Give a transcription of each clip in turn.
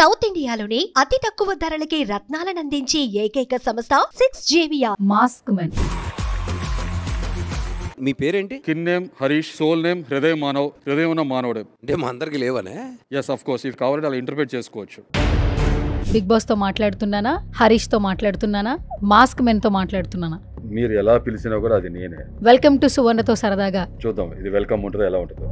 South ఇండియాలోనే అతి తక్కువ ధరలకి రత్నాలనందించే ఏకైక సంస్థ 6JVR మాస్క్ మెన్. మీ పేరేంటి? Skin name Harish, soul name Hridaya Manav. హృదయం ఉన్న మానవుడే. అంటే మా అందరికి లేవనే? ఎస్ ఆఫ్ కోర్స్, ఇఫ్ కావాలంటే అలా ఇంటర్ప్రిట్ చేసుకోవచ్చు. బిగ్ బాస్ తో మాట్లాడుతున్నానా, హరీష్ తో మాట్లాడుతున్నానా, మాస్క్ మెన్ తో మాట్లాడుతున్నానా? మీరు ఎలా పిలిచినా కూడా అది నేనే. వెల్కమ్ టు సువర్ణతో సరదాగా. చూద్దాం ఇది వెల్కమ్ ఉంటుందో ఎలా ఉంటుందో.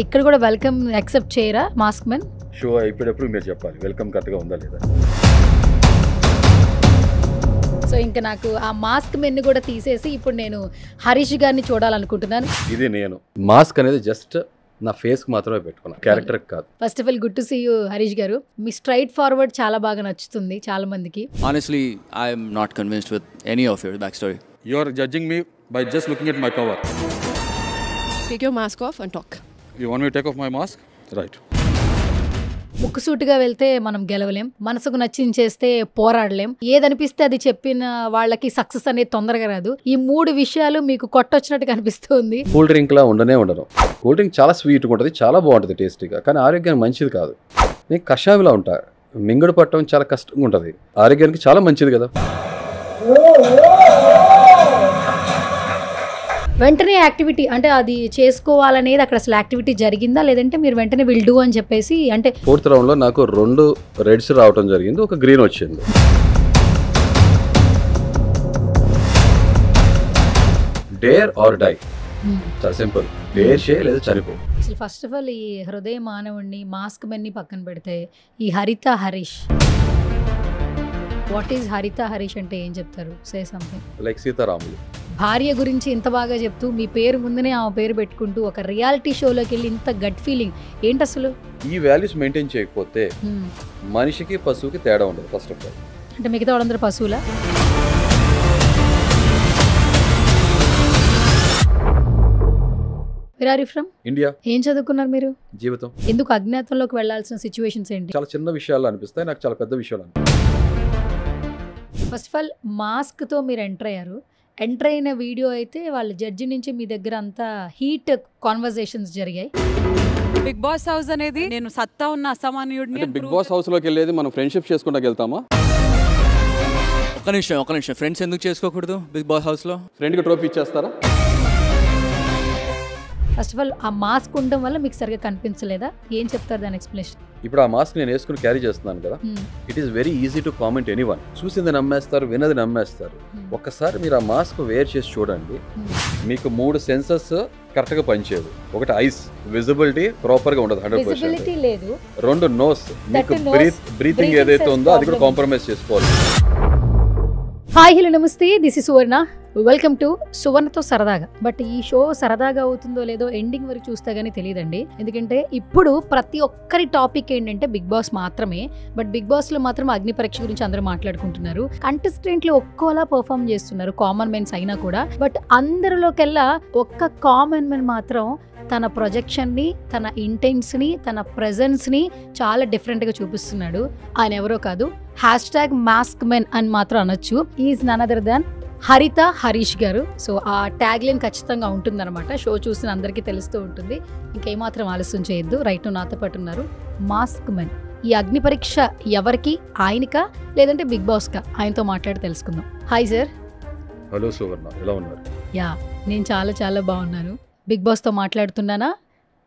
ఇక్కడ కూడా వెల్కమ్ యాక్సెప్ట్ చేయరా మాస్క్ మెన్? షో అయిపోయేటప్పుడు మీరు చెప్పాలి వెల్కమ్ కరెక్ట్గా ఉందా లేదా. సో ఇంకా నాకు ఆ మాస్క్ మెన్ కూడా తీసేసి ఇప్పుడు నేను హరీష్ గారిని చూడాలనుకుంటున్నాను. ఇది నేను మాస్క్ అనేది జస్ట్ నా ఫేస్ కి మాత్రమే పెట్టుకున్నా, క్యారెక్టర్ కాదు. First of all good to see you Harish గారు. మీ స్ట్రైట్ ఫార్వర్డ్ చాలా బాగా నచ్చుతుంది చాలా మందికి. Honestly, I am not convinced with any of your backstory. You are judging me by just looking at my cover. Take your mask off and talk. You want me take off my mask? Right. ముక్కుసూటిగా వెళ్తే మనం గెలవలేం, మనసుకు నచ్చింది చేస్తే పోరాడలేం, ఏదనిపిస్తే అది చెప్పిన వాళ్ళకి success అనేది తొందరగా రాదు. ఈ మూడు విషయాలు మీకు కొట్టొచ్చినట్టు కనిపిస్తుంది. కూల్ డ్రింక్ లా ఉండదు. కూల్ డ్రింక్ చాలా స్వీట్గా ఉంటుంది, చాలా బాగుంటుంది టేస్టీగా, కానీ ఆరోగ్యానికి మంచిది కాదు. నేను కషాయంలా ఉంటా, మింగుడు పట్టడం చాలా కష్టంగా ఉంటుంది, ఆరోగ్యానికి చాలా మంచిది కదా. వెంటనే యాక్టివిటీ అంటే అది చేసుకోవాలనేది అక్కడ అసలు యాక్టివిటీ జరిగిందా, లేదంటే మీరు వెంటనే విల్ డూ అని చెప్పేసి అంటే? 4th రౌండ్లో నాకు 2 రెడ్స్ రావడం జరిగింది, ఒక గ్రీన్ వచ్చింది. డేర్ ఆర్ డై, చాలా సింపుల్. డేర్ చేయ లేదా చనిపో. అసలు ఫస్ట్ ఆఫ్ ఆల్ ఈ హృదయ మానవుడిని మాస్క్ మెన్ని పక్కన పెడితే ఈ హరిత హరీష్, వాట్ ఈజ్ హరిత హరీష్ అంటే ఏం చెప్తారు? Say something. లైక్ సీతారాములు. భార్య గురించి ఇంత బాగా చెప్తూ మీ పేరు ముందునే ఆమె పేరు పెట్టుకుంటూ ఒక రియాలిటీ షోలోకి వెళ్ళి ఇంత గట్ ఫీలింగ్ ఏంటి అసలు? ఈ వాల్యూస్ మెయింటైన్ చేయకపోతే మనిషికి పశువుకి తేడా ఉండదు. ఫస్ట్ ఆఫ్ ఆల్ అంటే మిగతా వాళ్ళందరూ పశువులా? Where are you from? India. ఏం చదువుకున్నారు మీరు? జీవితం. ఎందుకు అజ్ఞాతంలోకి వెళ్లాల్సిన సిచ్యువేషన్స్ ఏంటి? చాలా చిన్న విషయాలు అనిపిస్తాయి, నాకు చాలా పెద్ద విషయాలు అనిపిస్తాయి. ఫస్ట్ ఆఫ్ ఆల్ మాస్క్ తో మీరు ఎంటర్ అయ్యారు. ఎంటర్ అయిన వీడియో అయితే వాళ్ళ జడ్జి నుంచి మీ దగ్గర అంతా హీట్ కాన్వర్సేషన్స్ జరిగాయి. బిగ్ బాస్ హౌస్ అనేది నేను సత్తా ఉన్న అసామాన్యుడిని. బిగ్ బాస్ హౌస్ లోకి వెళ్ళేది మనం ఫ్రెండ్షిప్ చేసుకుంటా వెళ్తామా? ఒక నిమిషం, ఫ్రెండ్స్ ఎందుకు చేసుకోకూడదు బిగ్ బాస్ హౌస్లో? ఫ్రెండ్కి ట్రోఫీ ఇచ్చేస్తారా? ఫస్ట్ ఆఫ్ ఆల్ ఆ మాస్క్ ఉండడం వల్ల మీకు సరిగా కనిపించలేదా? ఏం చెప్తారు దాని ఎక్స్ప్లెనేషన్? ఇప్పుడు ఆ మాస్క్ నేను వేసుకుని క్యారీ చేస్తున్నాను కదా, it is very easy to comment anyone. చూసింది నమ్మేస్తారు, వినది నమ్మేస్తారు. ఒక్కసారి మీరు ఆ మాస్క్ వేర్ చేసి చూడండి, మీకు 3 సెన్సెస్ కరెక్ట్ గా పనిచేయదు. ఒకటి ఐస్ విజిబిలిటీ ప్రాపర్ గా ఉండదు 100%. లేదు. 2 నోస్, మీకు బ్రీతింగ్ ఏదైతే ఉందో అది కూడా కాంప్రమైజ్ చేసుకోవాలి. హాయ్ హలో నమస్తే, this is Suvarna. Welcome to సువర్ణతో సరదాగా. బట్ ఈ షో సరదాగా అవుతుందో లేదో ఎండింగ్ వరకు చూస్తే గానీ తెలియదండి. ఎందుకంటే ఇప్పుడు ప్రతి ఒక్కరి టాపిక్ ఏంటంటే బిగ్ బాస్ మాత్రమే. బట్ బిగ్ బాస్ లో మాత్రం అగ్ని పరీక్ష గురించి అందరూ మాట్లాడుకుంటున్నారు. కంటెస్టెంట్లు ఒక్కోలా పర్ఫామ్ చేస్తున్నారు, కామన్ మెన్స్ అయినా కూడా. బట్ అందరిలోకెల్లా ఒక్క కామన్ మెన్ మాత్రం తన ప్రొజెక్షన్ ని, తన ఇంటెన్స్ ని, తన ప్రెజెన్స్ ని చాలా డిఫరెంట్ గా చూపిస్తున్నాడు. ఆయన ఎవరో కాదు, #మాస్క్ మెన్ అని మాత్రం అనొచ్చు. ఈజ్ నన్ అదర్ దాన్ హరిత హరీష్ గారు. సో ఆ ట్యాగ్ లైన్ ఖచ్చితంగా ఉంటుందన్నమాట. షో చూసిన అందరికీ తెలుస్తూ ఉంటుంది. ఇంకేమాత్రం ఆలస్యం చేయొద్దు. రైట్ నాతో పాటు ఉన్నారు మాస్క్ మెన్. ఈ అగ్ని పరీక్ష ఎవరికి, ఆయనకా లేదంటే బిగ్ బాస్ కా? ఆయనతో మాట్లాడి తెలుసుకుందాం. Hi sir. హలో సువర్ణ, ఎలా ఉన్నారు? యా, నేను చాలా చాలా బాగున్నాను. బిగ్ బాస్ తో మాట్లాడుతున్నానా,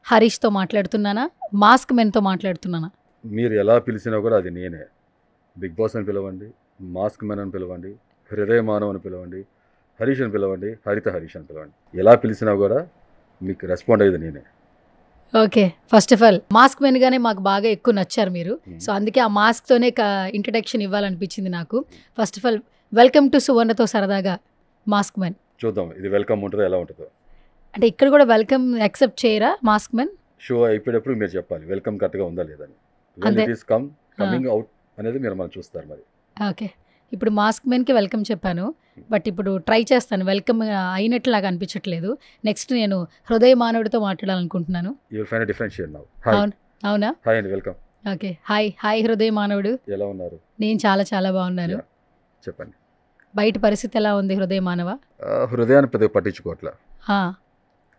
హరీష్ తో మాట్లాడుతున్నానా, మాస్క్ మెన్ తో మాట్లాడుతున్నానా? మీరు ఎలా పిలిచినా కూడా అది నేనే. బిగ్ బాస్ అని పిలవండి, మాస్క్ మెన్ అని పిలవండి, హృదయ మానవ్ అని పిలవండి, హరీష్ అని పిలవండి, హరిత హరీష్ అని పిలవండి. ఎలా పిలిచినా కూడా మీకు రెస్పాండ్ అయ్యేది నేనే. Okay, first of all mask men గానే మాకు బాగా ఎక్కువ నచ్చారు మీరు. సో అందుకే ఆ మాస్క్ తోనే ఇంట్రడక్షన్ ఇవ్వాలనిపించింది నాకు. First of all welcome to సువర్ణతో సరదాగా మాస్క్ మెన్. చూద్దాం ఇది వెల్కమ్ ఉంటుందో ఎలా ఉంటుందో. అంటే ఇక్కడ కూడా వెల్కమ్ యాక్సెప్ట్ చేయరా మాస్క్ మెన్? షో అయిపోయేటప్పుడు మీరు చెప్పాలి వెల్కమ్ కరెక్ట్గా ఉందా లేదని. కమింగ్ అవుట్ అనేది మీరు మనం చూస్తారు మరి. ఓకే, ఇప్పుడు మాస్క్ మెన్కి వెల్కమ్ చెప్పాను. బట్ ఇప్పుడు ట్రై చేస్తాను, వెల్కమ్ అయినట్లు నాకు అనిపించట్లేదు. నెక్స్ట్ నేను హృదయ మానవుడితో మాట్లాడాలనుకుంటున్నాను. అవునా? హాయ్ అండి, వెల్కమ్. ఓకే, హాయ్ హృదయ మానవుడు. ఎలా ఉన్నారు? నేను చాలా చాలా బాగున్నాను. చెప్పండి. బయట పరిస్థితి ఎలా ఉంది హృదయ మానవ? హృదయాన్ని పెద్దగా పట్టించుకోవట్లా.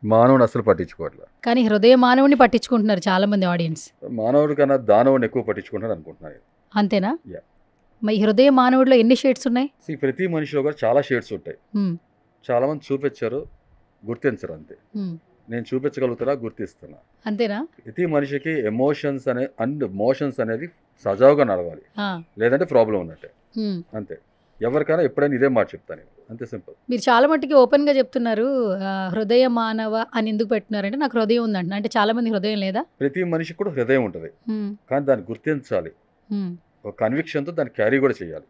మానవుని అసలు పట్టించుకోవట్లేదు. కానీ హృదయ మానవుని పట్టించుకుంటున్నారు చాలా మంది ఆడియన్స్. మానవుడి కన్నా దానవుని ఎక్కువ పట్టించుకుంటారు అనుకుంటున్నాను. అంతేనా? Yeah. మరి హృదయ మానవుడిలో ఎన్ని షేడ్స్ ఉన్నాయి? ప్రతి మనిషిలో కూడా చాలా షేడ్స్ ఉంటాయి. మ్మ్. చాలా మంది చూపించారు, గుర్తించరు అంతే. మ్మ్. నేను చూపించగలుగుతున్నా, గుర్తిస్తున్నా. అంతేనా? ప్రతి మనిషికి ఎమోషన్స్ మోషన్స్ అనేది సజావుగా నడవాలి, ఆ. లేదంటే ప్రాబ్లం ఉన్నట్టే. మ్మ్. అంతే. ఎవరికైనా ఎప్పుడైనా ఇదే మాట చెప్తాను నేను. అంతే సింపుల్. మీరు చాలా మట్టుకి ఓపెన్గా చెప్తున్నారు. హృదయ మానవ అని ఎందుకు పెట్టినారంటే నాకు హృదయం ఉందంట. అంటే చాలా మంది హృదయం లేదా? ప్రతి మనిషికి కూడా హృదయం ఉంటుంది, మ్మ్. కానీ దాన్ని గుర్తించాలి. మ్మ్. ఒక కన్విక్షన్తో దాన్ని క్యారీ కూడా చేయాలి.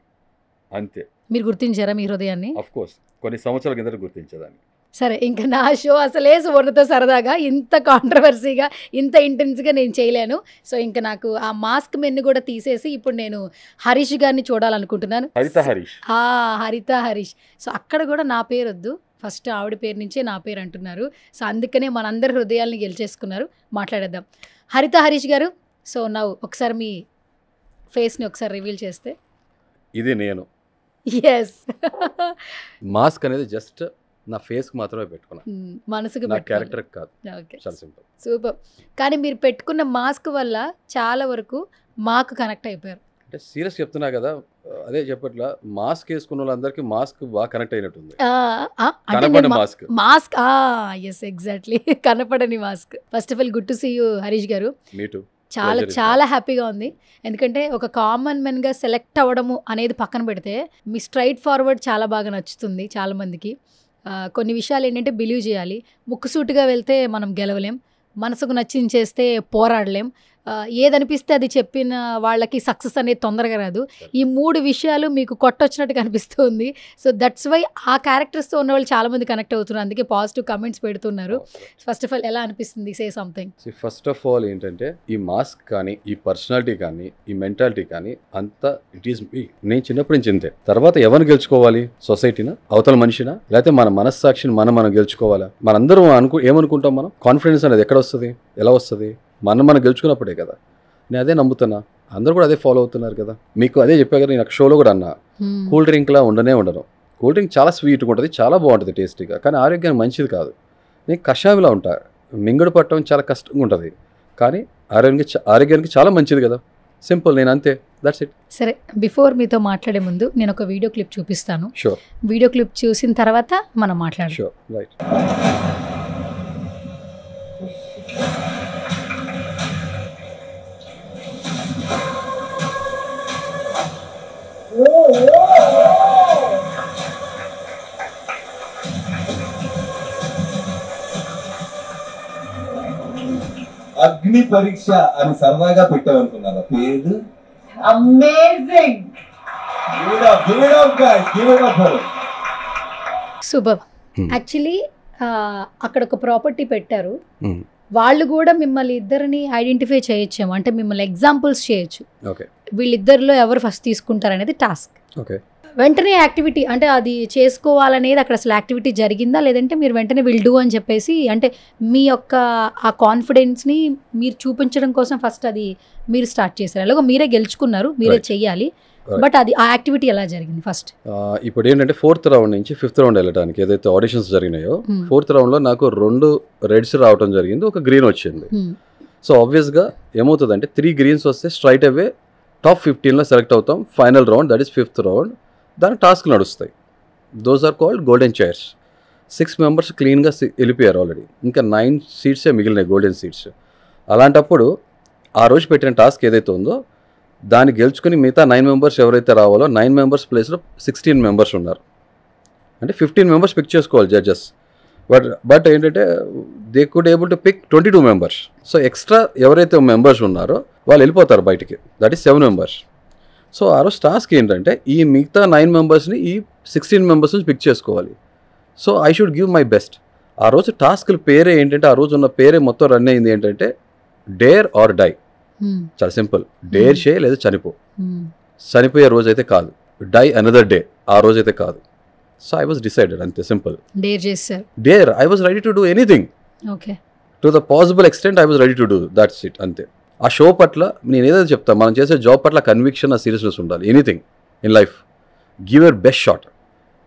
అంతే. మీరు గుర్తించారా మీ హృదయాన్ని? అఫ్ కోర్స్ కొన్ని సంవత్సరాల కింద గుర్తించేదాన్ని. సరే, ఇంకా నా షో అసలే సువర్ణతో సరదాగా ఇంత కాంట్రవర్సీగా ఇంత ఇంటెన్స్గా నేను చేయలేను. సో ఇంకా నాకు ఆ మాస్క్ మెన్ను కూడా తీసేసి ఇప్పుడు నేను హరీష్ గారిని చూడాలనుకుంటున్నాను. హరిత హరీష్. హరిత హరీష్. సో అక్కడ కూడా నా పేరు వద్దు, ఫస్ట్ ఆవిడ పేరు నుంచే నా పేరు అంటున్నారు. సో అందుకనే మనందరి హృదయాల్ని గెలిచేసుకున్నారు. మాట్లాడేద్దాం. హరిత హరీష్ గారు, సో నా ఒకసారి మీ ఫేస్ని ఒకసారి రివీల్ చేస్తే. ఇది నేను. ఎస్. మాస్క్ అనేది జస్ట్ నా ఫేస్కి మాత్రమే పెట్టుకున్నా, మనసుకు నా క్యారెక్టర్కి కాదు. ఓకే, చాలా సింపుల్. సూపర్. కానీ మీరు పెట్టుకున్న మాస్క్ వల్ల చాలా వరకు మాకు కనెక్ట్ అయిపోయారు. అంటే సీరియస్ చెప్తున్నా కదా, అదే చెప్పట్లా, మాస్క్ వేసుకున్న వాళ్ళందరికీ మాస్క్ బాగా కనెక్ట్ అయినట్టుంది. కనపడని మాస్క్. Mask yes, exactly. కనపడని mask. First of all good to see you Harish గారు. మీటు చాలా చాలా హ్యాపీగా ఉంది. ఎందుకంటే ఒక కామన్ మెన్గా సెలెక్ట్ అవ్వడము అనేది పక్కన పెడితే మీ స్ట్రైట్ ఫార్వర్డ్ చాలా బాగా నచ్చుతుంది చాలా మందికి. కొన్ని విషయాలు ఏంటంటే బిలీవ్ చేయాలి. ముక్కుసూటిగా వెళ్తే మనం గెలవలేం, మనసుకు నచ్చింది చేస్తే పోరాడలేం, ఏదనిపిస్తే అది చెప్పిన వాళ్ళకి సక్సెస్ అనేది తొందరగా రాదు. ఈ 3 విషయాలు మీకు కొట్టొచ్చినట్టు కనిపిస్తుంది. సో దట్స్ వై ఆ క్యారెక్టర్స్తో ఉన్న వాళ్ళు చాలా మంది కనెక్ట్ అవుతున్నారు. అందుకే పాజిటివ్ కమెంట్స్ పెడుతున్నారు. ఫస్ట్ ఆఫ్ ఆల్ ఎలా అనిపిస్తుంది? Say something. First of all ఏంటంటే ఈ మాస్క్ కానీ, ఈ పర్సనాలిటీ కానీ, ఈ మెంటాలిటీ కానీ అంతా ఇట్ ఈస్ మీ. నేను చిన్నప్పటి నుంచి ఇంతే. తర్వాత ఎవరిని గెలుచుకోవాలి? సొసైటీనా, అవతల మనిషినా, లేకపోతే మన మనస్సాక్షిని మనం గెలుచుకోవాలా? మనందరం ఏమనుకుంటాం? మనం కాన్ఫిడెన్స్ అనేది ఎక్కడ వస్తుంది, ఎలా వస్తుంది? మనం గెలుచుకున్నప్పుడే కదా. నేను అదే నమ్ముతున్నా, అందరూ కూడా అదే ఫాలో అవుతున్నారు కదా. మీకు అదే చెప్పా కదా, నేను షోలో కూడా అన్నా, కూల్ డ్రింక్లా ఉండను. కూల్ డ్రింక్ చాలా స్వీట్గా ఉంటుంది, చాలా బాగుంటుంది టేస్టీగా, కానీ ఆరోగ్యానికి మంచిది కాదు. నేను కషాయంలా ఉంటా, మింగడు పట్టడం చాలా కష్టంగా ఉంటుంది, కానీ ఆరోగ్యానికి చాలా మంచిది కదా. సింపుల్. నేను అంతే, దట్స్ ఇట్. సరే, బిఫోర్ మీతో మాట్లాడే ముందు నేను ఒక వీడియో క్లిప్ చూపిస్తాను. షూర్. వీడియో క్లిప్ చూసిన తర్వాత మనం మాట్లాడాలి. Sure, right. అగ్ని పరీక్ష అని సరదాగా పెట్టామనుకున్నారా పేరు? అమేజింగ్. సూపర్. యాక్చువల్లీ అక్కడ ఒక ప్రాపర్టీ పెట్టారు. వాళ్ళు కూడా మిమ్మల్ని ఇద్దరిని ఐడెంటిఫై చేయొచ్చేమో, అంటే మిమ్మల్ని ఎగ్జాంపుల్స్ చేయొచ్చు. ఓకే. వీళ్ళిద్దరిలో ఎవరు ఫస్ట్ తీసుకుంటారు అనేది టాస్క్. ఓకే. వెంటనే యాక్టివిటీ అంటే అది చేసుకోవాలనేది అక్కడ అసలు యాక్టివిటీ జరిగిందా, లేదంటే మీరు వెంటనే విల్ డూ అని చెప్పేసి, అంటే మీ యొక్క ఆ కాన్ఫిడెన్స్ని మీరు చూపించడం కోసం ఫస్ట్ అది మీరు స్టార్ట్ చేశారు? అలాగే మీరే గెలుచుకున్నారు, మీరే చెయ్యాలి, బట్ అది ఆ యాక్టివిటీ ఎలా జరిగింది ఫస్ట్? ఇప్పుడు ఏంటంటే 4th రౌండ్ నుంచి 5th రౌండ్ వెళ్ళడానికి ఏదైతే ఆడిషన్స్ జరిగినాయో, 4th రౌండ్లో నాకు 2 రెడ్స్ రావడం జరిగింది, ఒక గ్రీన్ వచ్చింది. సో ఆబ్వియస్గా ఏమవుతుందంటే 3 గ్రీన్స్ వస్తే స్ట్రైట్ అవే టాప్ 15లో సెలెక్ట్ అవుతాం. Final round, that is 5th round. దానికి టాస్క్ నడుస్తాయి. Those are called golden chairs. 6 members క్లీన్గా వెళ్ళిపోయారు ఆల్రెడీ, ఇంకా 9 సీట్సే మిగిలినాయి, గోల్డెన్ సీట్స్. అలాంటప్పుడు ఆ రోజు పెట్టిన టాస్క్ ఏదైతే ఉందో దాన్ని గెలుచుకుని మిగతా 9 మెంబర్స్ ఎవరైతే రావాలో 9 మెంబర్స్ ప్లేస్లో 16 మెంబర్స్ ఉన్నారు. అంటే 15 మెంబర్స్ పిక్ చేసుకోవాలి జడ్జెస్. బట్ ఏంటంటే they could able to pick 22 members. So extra ఎవరైతే మెంబర్స్ ఉన్నారో వాళ్ళు వెళ్ళిపోతారు బయటికి, దట్ ఈస్ 7 మెంబర్స్. సో ఆ రోజు టాస్క్ ఏంటంటే ఈ మిగతా 9 మెంబర్స్ని ఈ 16 మెంబర్స్ నుంచి పిక్ చేసుకోవాలి. So I should give my best. ఆ రోజు టాస్క్ల పేరే ఏంటంటే, ఆ రోజు ఉన్న పేరే మొత్తం రన్ అయింది ఏంటంటే డేర్ ఆర్ డై. చాలా సింపుల్. డేర్ చేయి లేదా చనిపోయే రోజు అయితే కాదు, డై అనదర్ డే, ఆ రోజు అయితే కాదు. సో ఐ వాజ్ డిసైడెడ్, అంతే simple. Dare I was ready to do anything to the possible extent. I was ready to do, that's it, అంతే. ఆ షో పట్ల నేను ఏదైతే చెప్తాను, మనం చేసే జాబ్ పట్ల కన్విక్షన్, ఆ సీరియస్నెస్ ఉండాలి. Anything in life, give your best shot.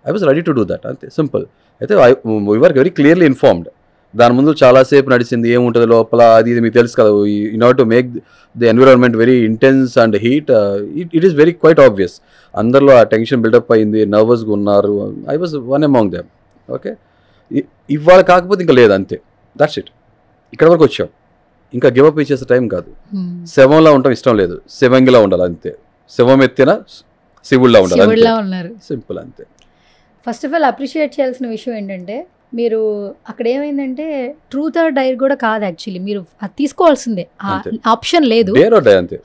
I was ready to do that, అంతే సింపుల్. అయితే we were very clearly informed. దాని ముందు చాలాసేపు నడిచింది, ఏముంటుంది లోపల అది ఇది మీకు తెలుసు కదా. In order to make the environment very intense and heat, it is very quite obvious. అందరిలో ఆ టెన్షన్ బిల్డప్ అయింది, నర్వస్గా ఉన్నారు. I was one among them. Okay, ఇవాళ కాకపోతే ఇంకా లేదు, అంతే, దట్స్ ఇట్. ఇక్కడ వరకు వచ్చాం, ఇంకా గివప్ ఇచ్చేసే టైం కాదు. శవంలా ఉండటం ఇష్టం లేదు, శివంగిలా ఉండాలి అంతే. శవం ఎత్తిన శివుడిలా ఉండాలి, సింపుల్ అంతే. ఫస్ట్ ఆఫ్ ఆల్ అప్రిషియేట్ చేయాల్సిన విషయం ఏంటంటే, మీరు అక్కడ ఏమైందంటే ట్రూత్ ఆర్ డైర్ కూడా కాదు యాక్చువల్లీ, మీరు అది తీసుకోవాల్సిందే, ఆప్షన్ లేదు,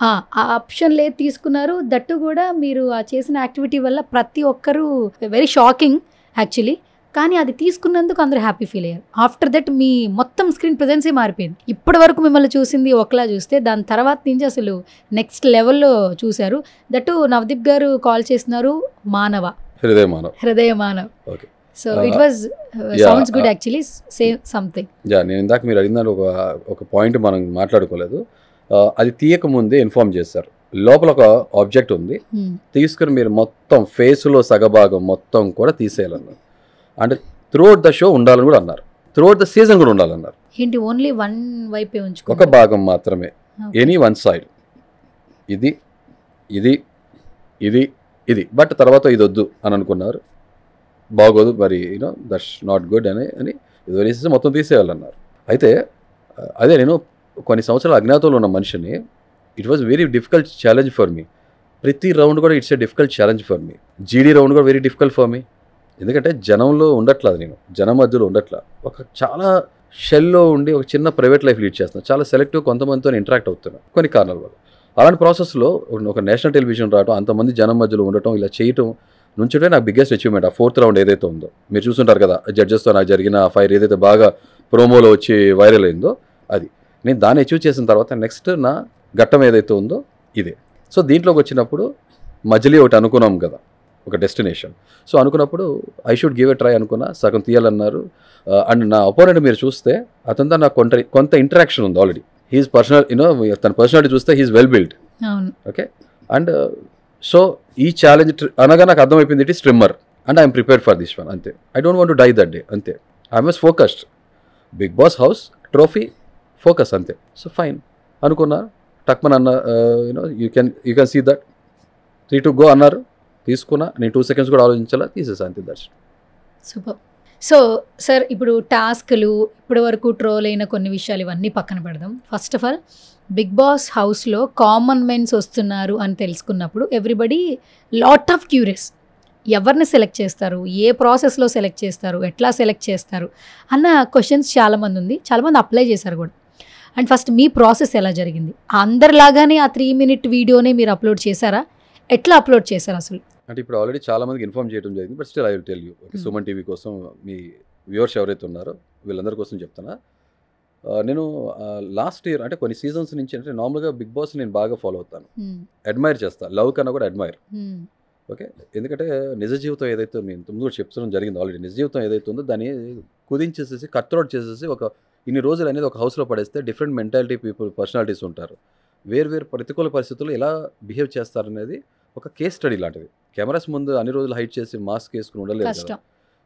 ఆ ఆప్షన్ లేదు, తీసుకున్నారు. దట్టు కూడా మీరు ఆ చేసిన యాక్టివిటీ వల్ల ప్రతి ఒక్కరు వెరీ షాకింగ్ యాక్చువల్లీ. కానీ అది తీసుకున్నందుకు అందరూ హ్యాపీ ఫీల్ అయ్యారు. ఆఫ్టర్ దట్ మీ మొత్తం స్క్రీన్ ప్రెజెన్సే మారిపోయింది. ఇప్పటి వరకు మిమ్మల్ని చూసింది ఒకలా చూస్తే, దాని తర్వాత నుంచి అసలు నెక్స్ట్ లెవెల్లో చూశారు. దట్టు నవదీప్ గారు కాల్ చేస్తున్నారు మానవ, హృదయ Manav. So it was sounds good actually, say something. నేను ఇందాక మీరు అడిగిన ఒక పాయింట్ మనం మాట్లాడుకోలేదు. అది తీయక ముందే ఇన్ఫార్మ్ చేశారు, లోపల ఒక ఆబ్జెక్ట్ ఉంది, తీసుకుని మీరు మొత్తం ఫేస్లో సగభాగం మొత్తం కూడా తీసేయాలన్నారు. అంటే త్రూఅవుట్ ద షో ఉండాలని కూడా అన్నారు, త్రూఅవుట్ ద సీజన్ కూడా ఉండాలన్నారు. ఏంటి ఓన్లీ వన్ వైపే ఉంచుకో, ఒక భాగం మాత్రమే, ఎనీ వన్ సైడ్, ఇది ఇది ఇది ఇది, బట్ తర్వాత ఇది వద్దు అని అనుకున్నారు. బాగోదు మరి, యూనో దట్స్ నాట్ గుడ్ అని ఇది వరేసి మొత్తం తీసేయాలన్నారు. అయితే అదే నేను కొన్ని సంవత్సరాలు అజ్ఞాతంలో ఉన్న మనిషిని, it was very difficult challenge for me. ప్రతి రౌండ్ కూడా it's a difficult challenge for me. జీడీ రౌండ్ కూడా వెరీ డిఫికల్ట్ ఫర్ మీ, ఎందుకంటే జనంలో ఉండట్లేదు, నేను జనం మధ్యలో ఉండట్లా, ఒక చాలా షెల్లో ఉండి ఒక చిన్న ప్రైవేట్ లైఫ్ లీడ్ చేస్తున్నాను, చాలా సెలెక్టివ్ కొంతమందితో ఇంటరాక్ట్ అవుతున్నాను కొన్ని కారణాల వల్ల. అలాంటి ప్రాసెస్లో ఒక నేషనల్ టెలివిజన్ రావడం, అంతమంది జనం మధ్యలో ఉండటం, ఇలా చేయటం నుంచుంటే నాకు బిగ్గెస్ట్ అచీవ్మెంట్. ఆ 4th రౌండ్ ఏదైతే ఉందో మీరు చూస్తుంటారు కదా, జడ్జెస్తో నాకు జరిగిన ఫైర్ ఏదైతే బాగా ప్రోమోలో వచ్చి వైరల్ అయిందో, అది నేను దాన్ని అచీవ్ చేసిన తర్వాత నెక్స్ట్ నా ఘట్టం ఏదైతే ఉందో ఇదే. సో దీంట్లోకి వచ్చినప్పుడు మజిలీ ఒకటి అనుకున్నాం కదా, ఒక డెస్టినేషన్. సో అనుకున్నప్పుడు I should give a try అనుకున్నా, సగం తీయాలన్నారు. అండ్ నా అపోనెంట్ మీరు చూస్తే అతనితో నాకు కొంత ఇంటరాక్షన్ ఉంది ఆల్రెడీ. హీఈస్ పర్సనల్, యూనో తన పర్సనాలిటీ చూస్తే he's well build. Okay, and so ఈ ఛాలెంజ్ అనగా నాకు అర్థమైపోయింది, it is streamer and I'm prepared for this one, అంతే. I don't want to die that day, అంతే. I'm was focused, Bigg Boss house trophy focus, అంతే. So fine అనుకున్నా, టక్మన్ అన్న, you know you can see that 3 to go అన్నారు, తీసుకున్నా. నేను 2 seconds కూడా ఆలోచించాలా, తీసేసా, అంతే. That's super. సో సార్, ఇప్పుడు టాస్క్లు, ఇప్పటి వరకు ట్రోల్ అయిన కొన్ని విషయాలు ఇవన్నీ పక్కన పెడదాం. First of all Bigg Boss హౌస్లో కామన్ మెన్స్ వస్తున్నారు అని తెలుసుకున్నప్పుడు ఎవ్రీబడి లాట్ ఆఫ్ క్యూరియస్, ఎవరిని సెలెక్ట్ చేస్తారు, ఏ ప్రాసెస్లో సెలెక్ట్ చేస్తారు, ఎట్లా సెలెక్ట్ చేస్తారు అన్న క్వశ్చన్స్ చాలామంది ఉంది, చాలామంది అప్లై చేశారు కూడా. అండ్ ఫస్ట్ మీ ప్రాసెస్ ఎలా జరిగింది? అందరిలాగానే ఆ 3-minute వీడియోనే మీరు అప్లోడ్ చేశారా? ఎట్లా అప్లోడ్ చేశారు అసలు? అంటే ఇప్పుడు ఆల్రెడీ చాలా మందికి ఇన్ఫార్మ్ చేయడం జరిగింది, but still I will tell you. Suman TV కోసం, మీ వ్యూవర్స్ ఎవరైతే ఉన్నారో వీళ్ళందరి కోసం చెప్తున్నా. నేను లాస్ట్ ఇయర్, అంటే కొన్ని సీజన్స్ నుంచి, అంటే నార్మల్గా బిగ్ బాస్ నేను బాగా ఫాలో అవుతాను, అడ్మైర్ చేస్తాను, లవ్ కన్నా కూడా అడ్మైర్. ఓకే, ఎందుకంటే నిజ జీవితం ఏదైతే నేను ముందు కూడా చెప్తడం జరిగింది ఆల్రెడీ, నిజ జీవితం ఏదైతే ఉందో దాన్ని కుదించేసేసి కట్ అవుట్ చేసేసి ఒక ఇన్ని రోజులు అనేది ఒక హౌస్లో పడేస్తే డిఫరెంట్ మెంటాలిటీ పీపుల్, పర్సనాలిటీస్ ఉంటారు, వేరు ప్రతికూల పరిస్థితుల్లో ఎలా బిహేవ్ చేస్తారనేది ఒక కేస్ స్టడీ లాంటిది. కెమెరాస్ ముందు అన్ని రోజులు హైట్ చేసి మాస్క్ వేసుకుని ఉండలేదు కదా.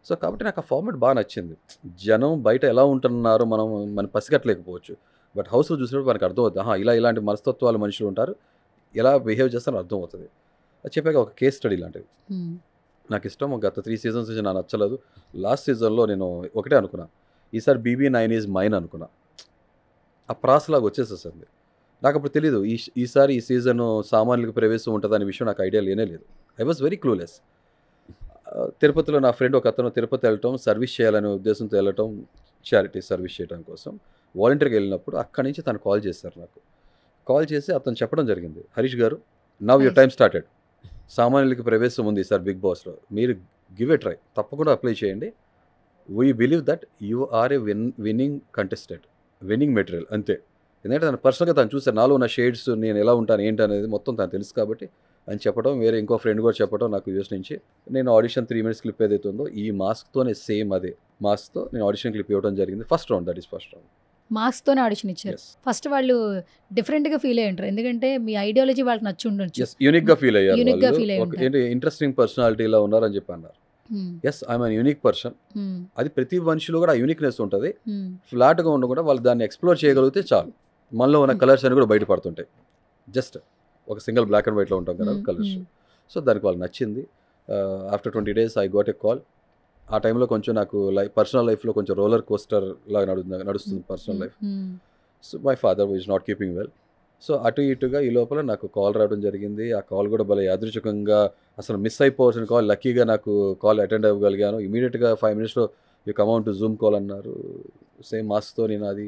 సో కాబట్టి నాకు ఆ ఫార్మాట్ బాగా నచ్చింది. జనం బయట ఎలా ఉంటున్నారో మనం పసిగట్టలేకపోవచ్చు, బట్ హౌస్లో చూసినప్పుడు మనకు అర్థమవుతుంది, ఇలాంటి మనస్తత్వాలు మనుషులు ఉంటారు, ఎలా బిహేవ్ చేస్తారో అర్థమవుతుంది. అది చెప్పాక ఒక కేస్ స్టడీ లాంటిది నాకు ఇష్టం. గత 3 seasons నుంచి నాకు నచ్చలేదు. లాస్ట్ సీజన్లో నేను ఒకటే అనుకున్నా, ఈసారి BB9 ఈజ్ మైన్ అనుకున్నా. ఆ ప్రాసలాగా వచ్చేసేసింది. నాకు అప్పుడు తెలీదు ఈసారి ఈ సీజన్ సామాన్యులకు ప్రవేశం ఉంటుందనే విషయం నాకు ఐడియా లేనే లేదు. I was very clueless. తిరుపతిలో నా ఫ్రెండ్ ఒక అతను తిరుపతి వెళ్ళటం, సర్వీస్ చేయాలనే ఉద్దేశంతో వెళ్ళటం, చారిటీ సర్వీస్ చేయడం కోసం వాలంటీర్గా వెళ్ళినప్పుడు అక్కడి నుంచి తను కాల్ చేశారు నాకు. కాల్ చేసి అతను చెప్పడం జరిగింది, హరీష్ గారు, నవ్ యువర్ టైం స్టార్టెడ్, సామాన్యులకి ప్రవేశం ఉంది ఈసారి బిగ్ బాస్లో, మీరు గివ్ ఎ ట్రై, తప్పకుండా అప్లై చేయండి. We believe that you are a winning contestant, winning material, అంతే. ఎందుకంటే తను పర్సనల్గా తను చూసారు, నాలో ఉన్న షేడ్స్, నేను ఎలా ఉంటాను ఏంటి అనేది మొత్తం తను తెలుసు కాబట్టి అని చెప్పడం, వేరే ఇంకో ఫ్రెండ్ కూడా చెప్పడం నాకు యూఎస్ నుంచి. నేను ఆడిషన్ 3 minutes క్లిప్ ఏదైతే ఉందో ఈ మాస్క్తోనే సేమ్ అదే మాస్క్తో నేను ఆడిషన్ క్లిప్ ఇవ్వడం జరిగింది. First round, that is first round. మాస్క్తోనే ఆడిషన్ ఇచ్చారు. ఫస్ట్ వాళ్ళు డిఫరెంట్గా ఫీల్ అయ్యి ఉంటారు, ఎందుకంటే మీ ఐడియాలజీ వాళ్ళకి నచ్చి ఉండొచ్చు, యూనిక్గా ఫీల్ అయ్యారు, ఇంట్రెస్టింగ్ పర్సనాలిటీలా ఉన్నారని చెప్పి అన్నారు. Yes I'm an unique person. అది ప్రతి మనిషిలో కూడా ఆ యూనిక్నెస్ ఉంటుంది. ఫ్లాట్గా ఉండకుండా వాళ్ళు దాన్ని ఎక్స్ప్లోర్ చేయగలిగితే చాలు. మనలో ఉన్న కలర్స్ అన్ని కూడా బయటపడుతుంటాయి. జస్ట్ ఒక సింగిల్ బ్లాక్ అండ్ వైట్లో ఉంటాం కదా కలర్స్. సో దానికి వాళ్ళకి నచ్చింది. After 20 days I got a call. ఆ టైంలో కొంచెం నాకు పర్సనల్ లైఫ్లో కొంచెం రోలర్ కోస్టర్ లాగా నడుస్తుంది personal life. So my father is not keeping well. So అటు ఇటుగా ఈ లోపల నాకు కాల్ రావడం జరిగింది. ఆ కాల్ కూడా భలే యాదృచ్ఛికంగా, అసలు మిస్ అయిపోవాల్సిన కాల్, లక్కీగా నాకు కాల్ అటెండ్ అవ్వగలిగాను. ఇమీడియట్గా 5 minutes you come on to Zoom call అన్నారు. సేమ్ మాస్క్తో నేను అది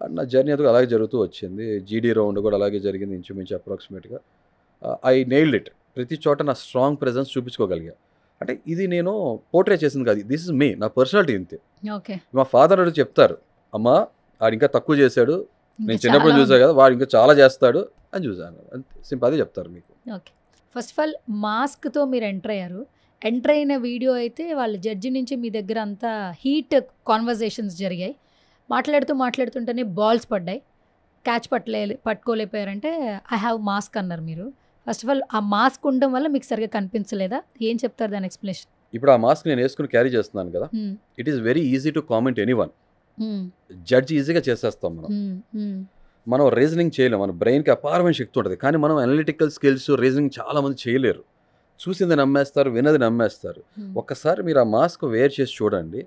నా జర్నీ అది అలాగే జరుగుతూ వచ్చింది. జీడీ రౌండ్ కూడా అలాగే జరిగింది ఇంచుమించు అప్రాక్సిమేట్గా. I nailed it. ప్రతి చోట నా స్ట్రాంగ్ ప్రెజెన్స్ చూపించుకోగలిగా. అంటే ఇది నేను పోర్ట్రే చేసింది కాదు, దిస్ ఇస్ మీ, నా పర్సనాలిటీ ఇంతే. ఓకే. మా ఫాదర్ అడుగు చెప్తారు, అమ్మా ఆడు ఇంకా తక్కువ చేశాడు, నేను చిన్నప్పుడు చూసా కదా, వాడు ఇంకా చాలా చేస్తాడు అని చూసాను. సింపుల్ అదే చెప్తారు మీకు. ఓకే. ఫస్ట్ ఆఫ్ ఆల్ మాస్క్తో మీరు ఎంటర్ అయ్యారు. ఎంటర్ అయిన వీడియో అయితే వాళ్ళ జడ్జి నుంచి మీ దగ్గర అంతా హీట్ కాన్వర్జేషన్స్ జరిగాయి. మాట్లాడుతుంటేనే బాల్స్ పడ్డాయి, క్యాచ్ పట్టుకోలేకపోయారంటే ఐ హ్యావ్ మాస్క్ అన్నారు మీరు. ఫస్ట్ ఆఫ్ ఆల్ ఆ మాస్క్ ఉండడం వల్ల మీకు సరిగ్గా కనిపించలేదా? ఏం చెప్తారు దాని ఎక్స్ప్లెనేషన్? ఇప్పుడు ఆ మాస్క్ నేను వేసుకుని క్యారీ చేస్తున్నాను కదా, it is very easy to comment anyone. Judge ఈజీగా చేసేస్తాం మనం రీజనింగ్ చేయలేం. మన బ్రెయిన్కి అపారమైన శక్తి ఉంటుంది, కానీ మనం అనలిటికల్ స్కిల్స్ రీజనింగ్ చాలా మంది చేయలేరు. చూసింది నమ్మేస్తారు, విన్నది నమ్మేస్తారు. ఒక్కసారి మీరు ఆ మాస్క్ వేర్ చేసి చూడండి,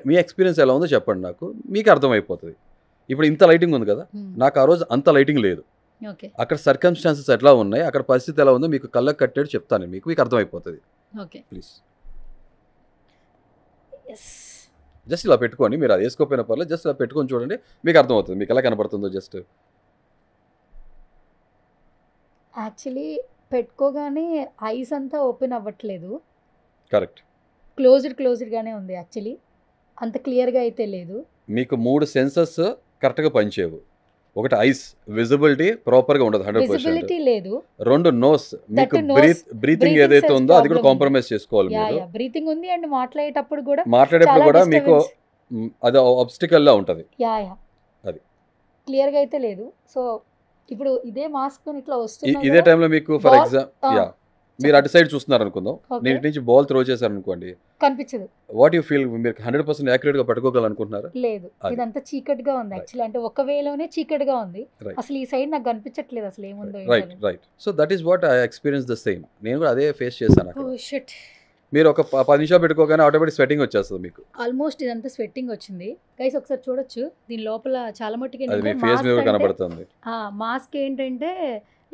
మీ ఎక్స్పీరియన్స్ ఎలా ఉందో చెప్పండి, నాకు మీకు అర్థమైపోతుంది. ఇప్పుడు ఇంత లైటింగ్ ఉంది కదా, నాకు ఆ రోజు అంత లైటింగ్ లేదు. అక్కడ సర్కమ్స్టాన్సెస్ ఎట్లా ఉన్నాయి, అక్కడ పరిస్థితి ఎలా ఉందో మీకు కళ్ళకి కట్టేది చెప్తాను, మీకు అర్థమైపోతుంది. ప్లీజ్ జస్ట్ ఇలా పెట్టుకోండి, మీరు అది వేసుకోపోయిన పర్లేదు, జస్ట్ ఇలా పెట్టుకొని చూడండి, మీకు అర్థమవుతుంది మీకు ఎలా కనపడుతుందో. జస్ట్ యాక్చువల్లీ పెట్టుకోగానే ఐస్ అంతా ఓపెన్ అవ్వట్లేదు, కరెక్ట్, క్లోజ్డ్గానే ఉంది. యాక్చువల్లీ అంత క్లియర్గా అయితే లేదు. మీకు 3 సెన్సెస్ కరెక్ట్గా పనిచేయవు. ఒకటి ఐస్ విజిబిలిటీ ప్రాపర్గా ఉండదు, 100% లేదు. 2 నోస్, మీకు బ్రీతింగ్ ఏదైతే ఉందో అది కూడా కాంప్రమైజ్ చేసుకోవాలి. మీరు బ్రీతింగ్ ఉంది అండ్ మాట్లాడేటప్పుడు కూడా మీకు అది ఆబ్స్టికల్ లా ఉంటుంది. అది క్లియర్గా అయితే లేదు. సో ఇప్పుడు ఇదే మాస్క్ ఇట్లా వస్తుంది, ఇదే టైంలో మీకు ఫర్ ఎగ్జాంపుల్ మీరు అటు సైడ్ చూస్తున్నారు అనుకుందాం, నేను ఇటు నుంచి బాల్ త్రో చేశాను అనుకోండి, కనిపించదు. వాట్ యూ ఫీల్, మీరు 100% యాక్యురేట్ గా పట్టుకోగలనుకుంటున్నారా? లేదు, ఇదంతా చీకటిగా ఉంది. యాక్చువల్లీ అంటే ఒక వేలోనే చీకటిగా ఉంది, అసలు ఈ సైడ్ నాకు కనిపించట్లేదు అసలు ఏముందో. Right. So that is what I experience the same. నేను కూడా అదే ఫేస్ చేశాను. మీరు ఒక 10 నిమిషాలు పెట్టుకోగానే ఆటోమేటిక్ స్వెట్టింగ్ వచ్చేస్తుంది మీకు. ఆల్మోస్ట్ ఇదంతా స్వెట్టింగ్ వచ్చింది. గైస్ ఒకసారి చూడొచ్చు, దీని లోపల చాలా మట్టుకి కనబడుతుంది. మాస్క్ ఏంటంటే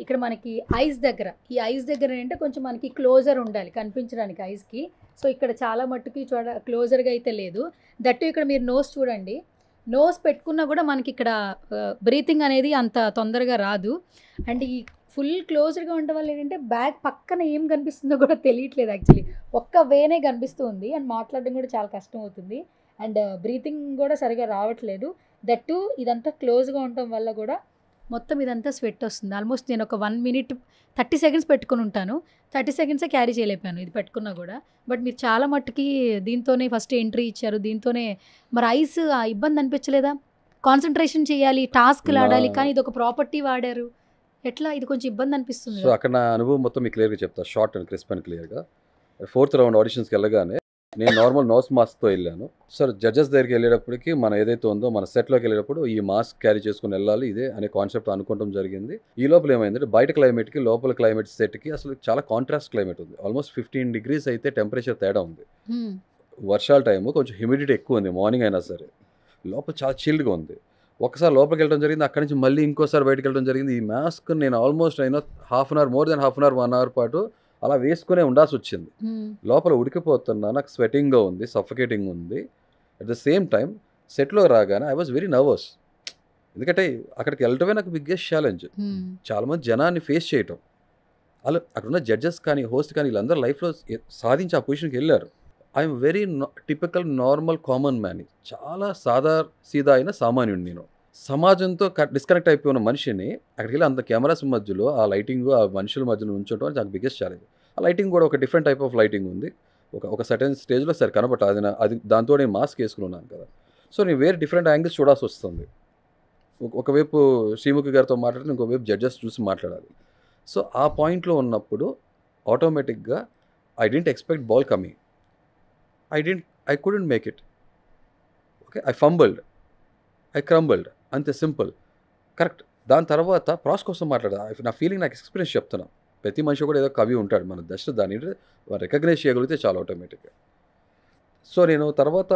ఇక్కడ మనకి ఐస్ దగ్గర, ఈ ఐస్ దగ్గర అంటే కొంచెం మనకి క్లోజర్ ఉండాలి కనిపించడానికి ఐస్కి. సో ఇక్కడ చాలా మట్టుకి క్లోజర్గా అయితే లేదు. దట్టు ఇక్కడ మీరు నోస్ చూడండి, నోస్ పెట్టుకున్నా కూడా మనకి ఇక్కడ బ్రీతింగ్ అనేది అంత తొందరగా రాదు. అండ్ ఈ ఫుల్ క్లోజర్గా ఉండడం వల్ల ఏంటంటే బ్యాగ్ పక్కన ఏం కనిపిస్తుందో కూడా తెలియట్లేదు. యాక్చువల్లీ ఒక్క వేనే కనిపిస్తుంది అండ్ మాట్లాడడం కూడా చాలా కష్టం అవుతుంది. అండ్ బ్రీతింగ్ కూడా సరిగా రావట్లేదు. దట్టు ఇదంతా క్లోజ్గా ఉండటం వల్ల కూడా మొత్తం ఇదంతా స్వెట్ వస్తుంది. ఆల్మోస్ట్ నేను ఒక 1 minute 30 seconds పెట్టుకుని ఉంటాను, 30 seconds క్యారీ చేయలేకపోయాను ఇది పెట్టుకున్నా కూడా. బట్ మీరు చాలా మట్టుకి దీంతోనే ఫస్ట్ ఎంట్రీ ఇచ్చారు, దీంతోనే మరి ఐస్ ఇబ్బంది అనిపించలేదా? కాన్సన్ట్రేషన్ చేయాలి, టాస్క్లు ఆడాలి, కానీ ఇది ఒక ప్రాపర్టీ వాడారు, ఎట్లా ఇది కొంచెం ఇబ్బంది అనిపిస్తుంది. సో అక్కడ నా అనుభవం మొత్తం మీకు క్లియర్గా చెప్తా, షార్ట్ అండ్ క్రిస్ప్ అండ్ క్లియర్గా. 4th round ఆడిషన్స్కి వెళ్ళగానే నేను నార్మల్ నోస్ మాస్క్తో వెళ్ళాను. సార్ జడ్జెస్ దగ్గరికి వెళ్ళేటప్పటికి మనం ఏదైతే ఉందో మన సెట్లోకి వెళ్ళేటప్పుడు ఈ మాస్క్ క్యారీ చేసుకుని వెళ్ళాలి ఇదే అనే కాన్సెప్ట్ అనుకోవడం జరిగింది. ఈ లోపల ఏమైందంటే బయట క్లైమేట్కి లోపల క్లైమేట్ సెట్కి అసలు చాలా కాంట్రాస్ట్ క్లైమేట్ ఉంది. ఆల్మోస్ట్ 15 degrees అయితే టెంపరేచర్ తేడా ఉంది. వర్షాల టైము కొంచెం హ్యూమిడిటీ ఎక్కువ ఉంది, మార్నింగ్ అయినా సరే లోపల చాలా చిల్డ్గా ఉంది. ఒకసారి లోపలికి వెళ్ళడం జరిగింది, అక్కడి నుంచి మళ్ళీ ఇంకోసారి బయటకు వెళ్ళడం జరిగింది. ఈ మాస్క్ నేను ఆల్మోస్ట్ అయినా more than half an hour 1 hour పాటు అలా వేసుకునే ఉండాల్సి వచ్చింది. లోపల ఉడికిపోతున్నా, నాకు స్వెటింగ్గా ఉంది, సఫకేటింగ్ ఉంది. అట్ ద సేమ్ టైం సెట్లో రాగానే ఐ వాజ్ వెరీ నర్వస్, ఎందుకంటే అక్కడికి వెళ్ళటమే నాకు బిగ్గెస్ట్ ఛాలెంజ్. చాలామంది జనాన్ని ఫేస్ చేయటం, అలా అక్కడ ఉన్న జడ్జెస్ కానీ హోస్ట్ కానీ వీళ్ళందరూ లైఫ్లో సాధించి ఆ పొజిషన్కి వెళ్ళారు. I'm very typical normal common man, చాలా సీదా అయిన సామాన్యుడు. నేను సమాజంతో డిస్కనెక్ట్ అయిపోయి ఉన్న మనిషిని అక్కడికి వెళ్ళి అంత కెమెరాస్ మధ్యలో ఆ లైటింగ్ ఆ మనుషుల మధ్యలో ఉంచడం నాకు బిగ్గెస్ట్ ఛాలెంజ్. ఆ లైటింగ్ కూడా ఒక డిఫరెంట్ టైప్ ఆఫ్ లైటింగ్ ఉంది, ఒక సర్టెన్ స్టేజ్లో సరే కనబట్ట అది దాంతో నేను మాస్క్ వేసుకుని ఉన్నాను కదా. సో నేను వేరే డిఫరెంట్ యాంగిల్స్ చూడాల్సి వస్తుంది. ఒకవైపు శ్రీముఖి గారితో మాట్లాడితే ఇంకోవైపు జడ్జెస్ చూసి మాట్లాడాలి. సో ఆ పాయింట్లో ఉన్నప్పుడు ఆటోమేటిక్గా I didn't expect ball coming. I couldn't make it. Okay, I fumbled, I crumbled, అంతే సింపుల్. కరెక్ట్. దాని తర్వాత ప్రాస్ కోసం మాట్లాడా, నా ఫీలింగ్ నాకు ఎక్స్పీరియన్స్ చెప్తున్నా. ప్రతి మనిషి కూడా ఏదో కవి ఉంటాడు, మన జస్ట్ దాన్ని రికగ్నైజ్ చేయగలిగితే చాలా ఆటోమేటిక్గా. సో నేను తర్వాత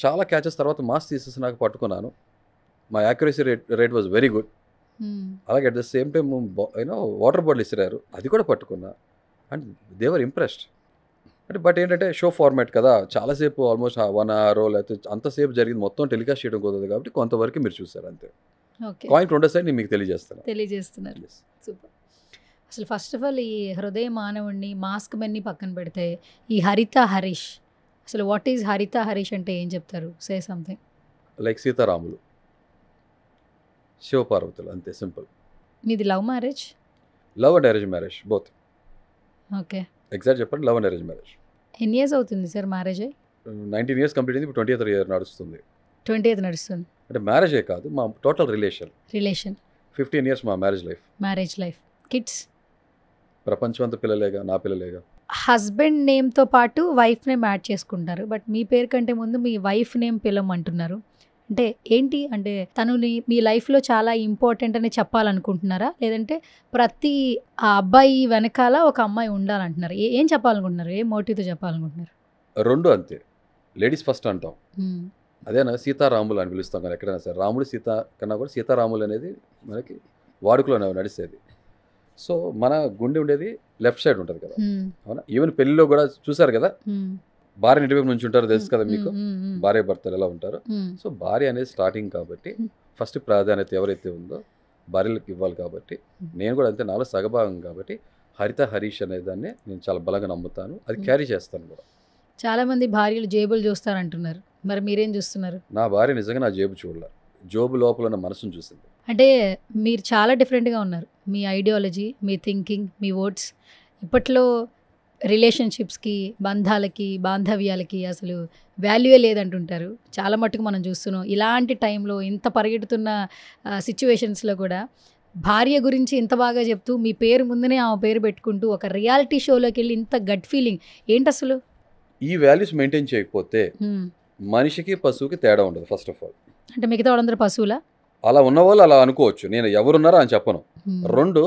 చాలా క్యాచెస్ తర్వాత మాస్ తీసేసి నాకు పట్టుకున్నాను. మా accuracy rate was very good. అలాగే at the same time water bottle ఇసిరారు, అది కూడా పట్టుకున్నా. And they were impressed. అంటే బట్ ఏంటంటే షో ఫార్మాట్ కదా, చాలాసేపు ఆల్మోస్ట్ 1 hour లేకపోతే అంతసేపు జరిగింది మొత్తం టెలికాస్ట్ చేయడం కుదరదు కాబట్టి కొంతవరకు మీరు చూసారు అంతే. కాయిన్ రెండో సైడ్ నేను మీకు తెలియజేస్తున్నారు. సూపర్. అసలు ఫస్ట్ ఆఫ్ ఆల్ ఈ హృదయ మానవుడిని, మాస్క్ మెన్ని పక్కన పెడితే ఈ హరిత హరీష్, అసలు వాట్ ఈజ్ హరిత హరీష్ అంటే ఏం చెప్తారు? Say something. లైక్ సీతారాములు, శివపార్వతులు, అంతే సింపుల్. మీది love marriage? Love and arrange marriage both. Okay. Exact చెప్పండి, లవ్ అండ్ అరేంజ్ మ్యారేజ్. ఎన్ని ఇయర్స్ అవుతుంది సార్ మ్యారేజ్ అయ్యి? 19 years కంప్లీట్ అయింది, ఇప్పుడు 20th year నడుస్తుంది. 20th నడుస్తుంది అంటే మ్యారేజే కాదు, మా టోటల్ రిలేషన్ 15 years మా మ్యారేజ్ లైఫ్. కిడ్స్? ప్రపంచం అంతా పిల్లలేగా, నా పిల్లలేగా. హస్బెండ్ నేమ్తో పాటు వైఫ్ నేమ్ యాడ్ చేసుకుంటారు, బట్ మీ పేరు కంటే ముందు మీ వైఫ్ నేమ్ పిలవమంటున్నారు. అంటే ఏంటి, అంటే తనుని మీ లైఫ్లో చాలా ఇంపార్టెంట్ అని చెప్పాలనుకుంటున్నారా, లేదంటే ప్రతి ఆ అబ్బాయి వెనకాల ఒక అమ్మాయి ఉండాలంటున్నారు? ఏం చెప్పాలనుకుంటున్నారు, ఏ మోటివ్తో చెప్పాలనుకుంటున్నారు? రెండు అంతే. లేడీస్ ఫస్ట్ అంటాం, అదేనా సీతారాములు అని పిలుస్తాం కానీ ఎక్కడైనా సరే. రాముడు సీత కన్నా కూడా సీతారాములు అనేది మనకి వాడుకలో నడిచేది. సో మన గుండె ఉండేది లెఫ్ట్ సైడ్ ఉంటుంది కదా, అవునా? ఈవెన్ పెళ్ళిలో కూడా చూసారు కదా, భార్య ఇంటివైపు నుంచి ఉంటారు, తెలుసు కదా మీకు, భార్య భర్తలు ఎలా ఉంటారు. సో భార్య అనేది స్టార్టింగ్ కాబట్టి ఫస్ట్ ప్రాధాన్యత ఎవరైతే ఉందో భార్యలకు ఇవ్వాలి కాబట్టి నేను కూడా అంతే, నాలో సగభాగం కాబట్టి హరిత హరీష్ అనే దాన్ని నేను చాలా బలంగా నమ్ముతాను, అది క్యారీ చేస్తాను కూడా. చాలామంది భార్యలు జేబులు చూస్తారంటున్నారు, మరి మీరేం చూస్తున్నారు? నా భార్య నిజంగా నా జేబు చూడలే, జోబు లోపల ఉన్న మనసును చూసింది. అంటే మీరు చాలా డిఫరెంట్గా ఉన్నారు, మీ ఐడియాలజీ, మీ థింకింగ్, మీ వర్డ్స్. ఇప్పట్లో రిలేషన్షిప్స్కి, బంధాలకి, బాంధవ్యాలకి అసలు వాల్యూయే లేదంటుంటారు. చాలా మట్టుకు మనం చూస్తున్నాం. ఇలాంటి టైంలో ఇంత పరిగెడుతున్న సిచ్యువేషన్స్లో కూడా భార్య గురించి ఇంత బాగా చెప్తూ మీ పేరు ముందునే ఆమె పేరు పెట్టుకుంటూ ఒక రియాలిటీ షోలోకి వెళ్ళి ఇంత గట్ ఫీలింగ్ ఏంటి అసలు? ఈ వాల్యూస్ మెయింటైన్ చేయకపోతే మనిషికి పశువుకి తేడా ఉండదు. ఫస్ట్ ఆఫ్ ఆల్ అంటే మిగతా వాళ్ళందరూ పశువులా? అలా ఉన్నవాళ్ళు అలా అనుకోవచ్చు, నేను ఎవరున్నారో అని చెప్పను. రెండు,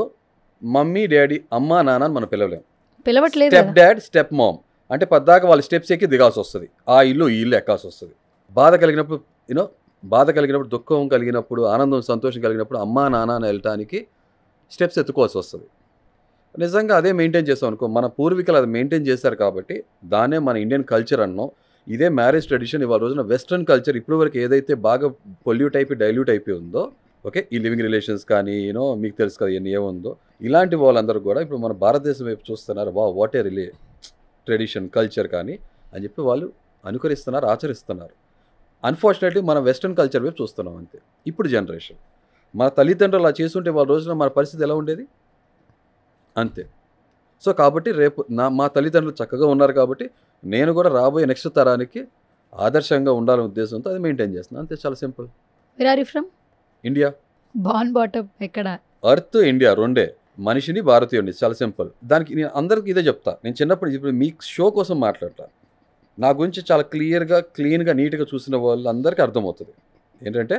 మమ్మీ డాడీ, అమ్మా నాన్న అని మనం పిలవట్లేదు. స్టెప్ డాడ్, స్టెప్ మామ్ అంటే పద్దాక వాళ్ళ స్టెప్స్ ఎక్కి దిగాల్సి వస్తుంది, ఆ ఇల్లు ఈ ఇల్లు ఎక్కాల్సి వస్తుంది. బాధ కలిగినప్పుడు బాధ కలిగినప్పుడు, దుఃఖం కలిగినప్పుడు, ఆనందం సంతోషం కలిగినప్పుడు అమ్మా నాన్న అని వెళ్ళటానికి స్టెప్స్ ఎత్తుకోవాల్సి వస్తుంది. నిజంగా అదే మెయింటైన్ చేస్తాం అనుకో, మన పూర్వీకులు అది మెయింటైన్ చేశారు కాబట్టి దాన్నే మన ఇండియన్ కల్చర్ అన్నాం. ఇదే మ్యారేజ్ ట్రెడిషన్ ఇవాళ రోజున వెస్ట్రన్ కల్చర్ ఇప్పుడు వరకు ఏదైతే బాగా పొల్యూట్ అయిపోయి డైల్యూట్ అయిపోయి ఉందో, ఓకే, ఈ లివింగ్ రిలేషన్స్ కానీ మీకు తెలుసు కదా ఎన్ని ఏముందో, ఇలాంటి వాళ్ళందరూ కూడా ఇప్పుడు మన భారతదేశం వైపు చూస్తున్నారు, వాట్ ఏ ట్రెడిషన్ కల్చర్ కానీ అని చెప్పి వాళ్ళు అనుకరిస్తున్నారు, ఆచరిస్తున్నారు. అన్ఫార్చునేట్లీ మనం వెస్ట్రన్ కల్చర్ వైపు చూస్తున్నాం అంతే. ఇప్పుడు జనరేషన్ మన తల్లిదండ్రులు అలా చేస్తుంటే వాళ్ళ రోజున మన పరిస్థితి ఎలా ఉండేది అంతే. సో కాబట్టి రేపు మా తల్లిదండ్రులు చక్కగా ఉన్నారు కాబట్టి నేను కూడా రాబోయే నెక్స్ట్ తరానికి ఆదర్శంగా ఉండాలనే ఉద్దేశంతో అది మెయింటైన్ చేస్తున్నాను అంతే. చాలా simple. Where are you from? India. Born bottom ఎక్కడ? అర్త్ ఇండియా రెండే, మనిషిని భారతీయుడిని. చాలా సింపుల్. దానికి నేను అందరికి ఇదే చెప్తా. నేను చిన్నప్పుడు ఇప్పుడు మీ షో కోసం మాట్లాడతా, నా గురించి చాలా క్లియర్గా క్లీన్గా నీట్గా చూసిన వాళ్ళందరికీ అర్థమవుతుంది ఏంటంటే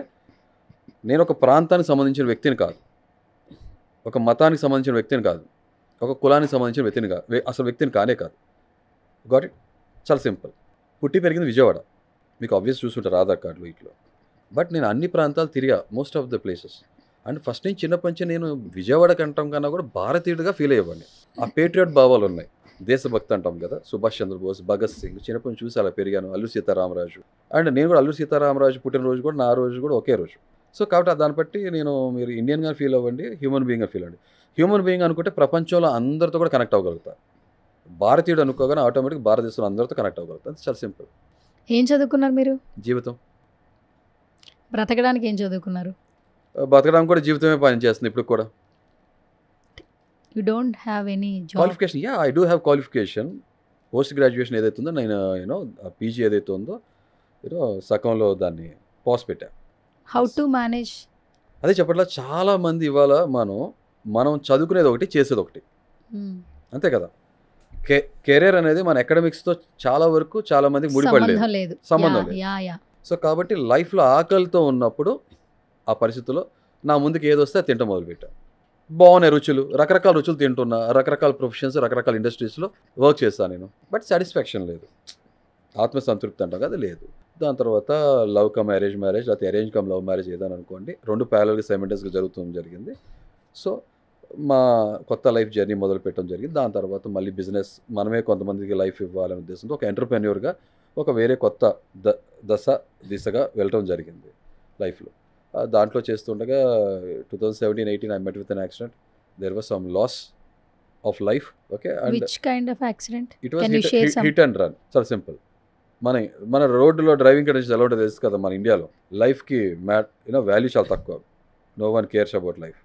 నేను ఒక ప్రాంతానికి సంబంధించిన వ్యక్తిని కాదు, ఒక మతానికి సంబంధించిన వ్యక్తిని కాదు, ఒక కులానికి సంబంధించిన వ్యక్తిని కాదు, అసలు వ్యక్తిని కానే కాదు. Got it? చాలా సింపుల్. పుట్టి పెరిగింది విజయవాడ, మీకు ఆబ్వియస్ చూసుంటారు ఆధార్ కార్డులో ఇట్లో. బట్ నేను అన్ని ప్రాంతాలు తిరిగా, most of the places. And first నుంచి చిన్నప్పటి నుంచి నేను విజయవాడ కంటాం కన్నా కూడా భారతీయుడిగా ఫీల్ అయ్యేవాడిని. ఆ పేట్రియట్ భావాలు ఉన్నాయి, దేశభక్తి అంటాం కదా, సుభాష్ చంద్రబోస్, భగత్ సింగ్. చిన్నప్పటి నుంచి చూసి అలా పెరిగాను. అల్లూరి సీతారామరాజు. అండ్ నేను కూడా అల్లూరి సీతారామరాజు పుట్టినరోజు కూడా నా రోజు కూడా ఒకే రోజు. సో కాబట్టి దాన్ని బట్టి నేను మీరు ఇండియన్గా ఫీల్ అవ్వండి, హ్యూమన్ బీయింగ్గా ఫీల్ అవ్వండి. హ్యూమన్ బీయింగ్ అనుకుంటే ప్రపంచంలో అందరితో కూడా కనెక్ట్ అవ్వగలుగుతా. భారతీయుడు అనుకోగానే ఆటోమేటిక్ భారతదేశంలో అందరితో కనెక్ట్ అవ్వగలుగుతా. చాలా సింపుల్. ఏం చదువుకున్నారు మీరు? జీవితం. బ్రతకడానికి ఏం చదువుకున్నారు? బతకడానికి కూడా జీవితమే పనిచేస్తుంది ఇప్పుడు కూడా. You don't have any qualification? Yeah, I do have qualification. Post graduation ఏదైతే ఉందో నేను పీజీ ఏదైతే ఉందో సగంలో దాన్ని పాస్ పెట్టా. How to manage? అదే చెప్పట్లా, చాలామంది ఇవాళ మనం చదువుకునేది ఒకటి, చేసేది ఒకటి, అంతే కదా. కెరీర్ అనేది మన అకాడమిక్స్తో చాలా వరకు చాలా మందికి ముడిపడలేదు, లేదు సంబంధం లేదు. యా యా సో కాబట్టి లైఫ్లో ఆకలితో ఉన్నప్పుడు ఆ పరిస్థితుల్లో నా ముందుకు ఏది వస్తే తింట మొదలుపెట్టాను. బాగున్నాయి రుచులు, రకరకాల రుచులు తింటున్నా, రకరకాల ప్రొఫెషన్స్, రకరకాల ఇండస్ట్రీస్లో వర్క్ చేస్తాను నేను. బట్ సాటిస్ఫాక్షన్ లేదు, ఆత్మసంతృప్తి అంటాం కదా, లేదు. దాని తర్వాత లవ్ కమ్ అరేంజ్ మ్యారేజ్, లేకపోతే అరేంజ్ కమ్ లవ్ మ్యారేజ్ ఏదని అనుకోండి, 2 ప్యారల్గా సైమల్టేనియస్గా జరిగింది. సో మా కొత్త లైఫ్ జర్నీ మొదలు పెట్టడం జరిగింది. దాని తర్వాత మళ్ళీ బిజినెస్, మనమే కొంతమందికి లైఫ్ ఇవ్వాలనే ఉద్దేశంతో ఒక ఎంటర్ప్రెన్యూర్గా ఒక వేరే కొత్త దిశగా వెళ్ళటం జరిగింది లైఫ్లో. దాంట్లో చేస్తుండగా 2017-18 I met with an accident. There was some loss of life. Okay, and which kind of accident? it was Can you share some? hit and run. చాలా సింపుల్. మన రోడ్డులో డ్రైవింగ్ కండిషన్స్ ఎలా ఉంటుంది తెలుసు కదా మన ఇండియాలో. లైఫ్కి వాల్యూ చాలా తక్కువ. No one cares about life.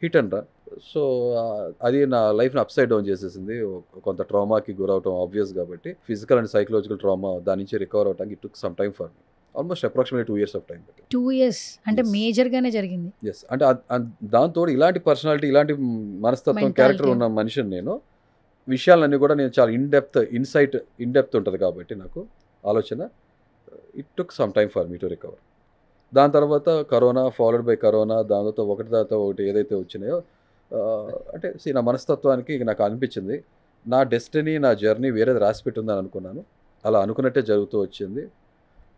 Hit and run. So అది నా లైఫ్ని అప్సైడ్ డౌన్ చేసేసింది. కొంత ట్రామాకి గురవటం ఆబ్వియస్ కాబట్టి, ఫిజికల్ అండ్ సైకలాజికల్ ట్రామా, దాని నుంచి రికవర్ అవడానికి it took some time for me. Almost approximately 2 years of time. 2 years అంటే Yes. మేజర్గానే జరిగింది. ఎస్, అంటే దాంతో ఇలాంటి పర్సనాలిటీ, ఇలాంటి మనస్తత్వం, Mentality. క్యారెక్టర్ ఉన్న మనిషిని నేను. విషయాలన్నీ కూడా నేను చాలా ఇన్డెప్త్ ఉంటుంది కాబట్టి నాకు ఆలోచన. It took some time for me to recover. దాని తర్వాత కరోనా, ఫాలోడ్ బై కరోనా, దానితో ఒకటి ఏదైతే వచ్చినాయో, అంటే నా మనస్తత్వానికి నాకు అనిపించింది నా డెస్టినీ, నా జర్నీ వేరేది రాసి పెట్టుందని అనుకున్నాను. అలా అనుకున్నట్టే జరుగుతూ వచ్చింది.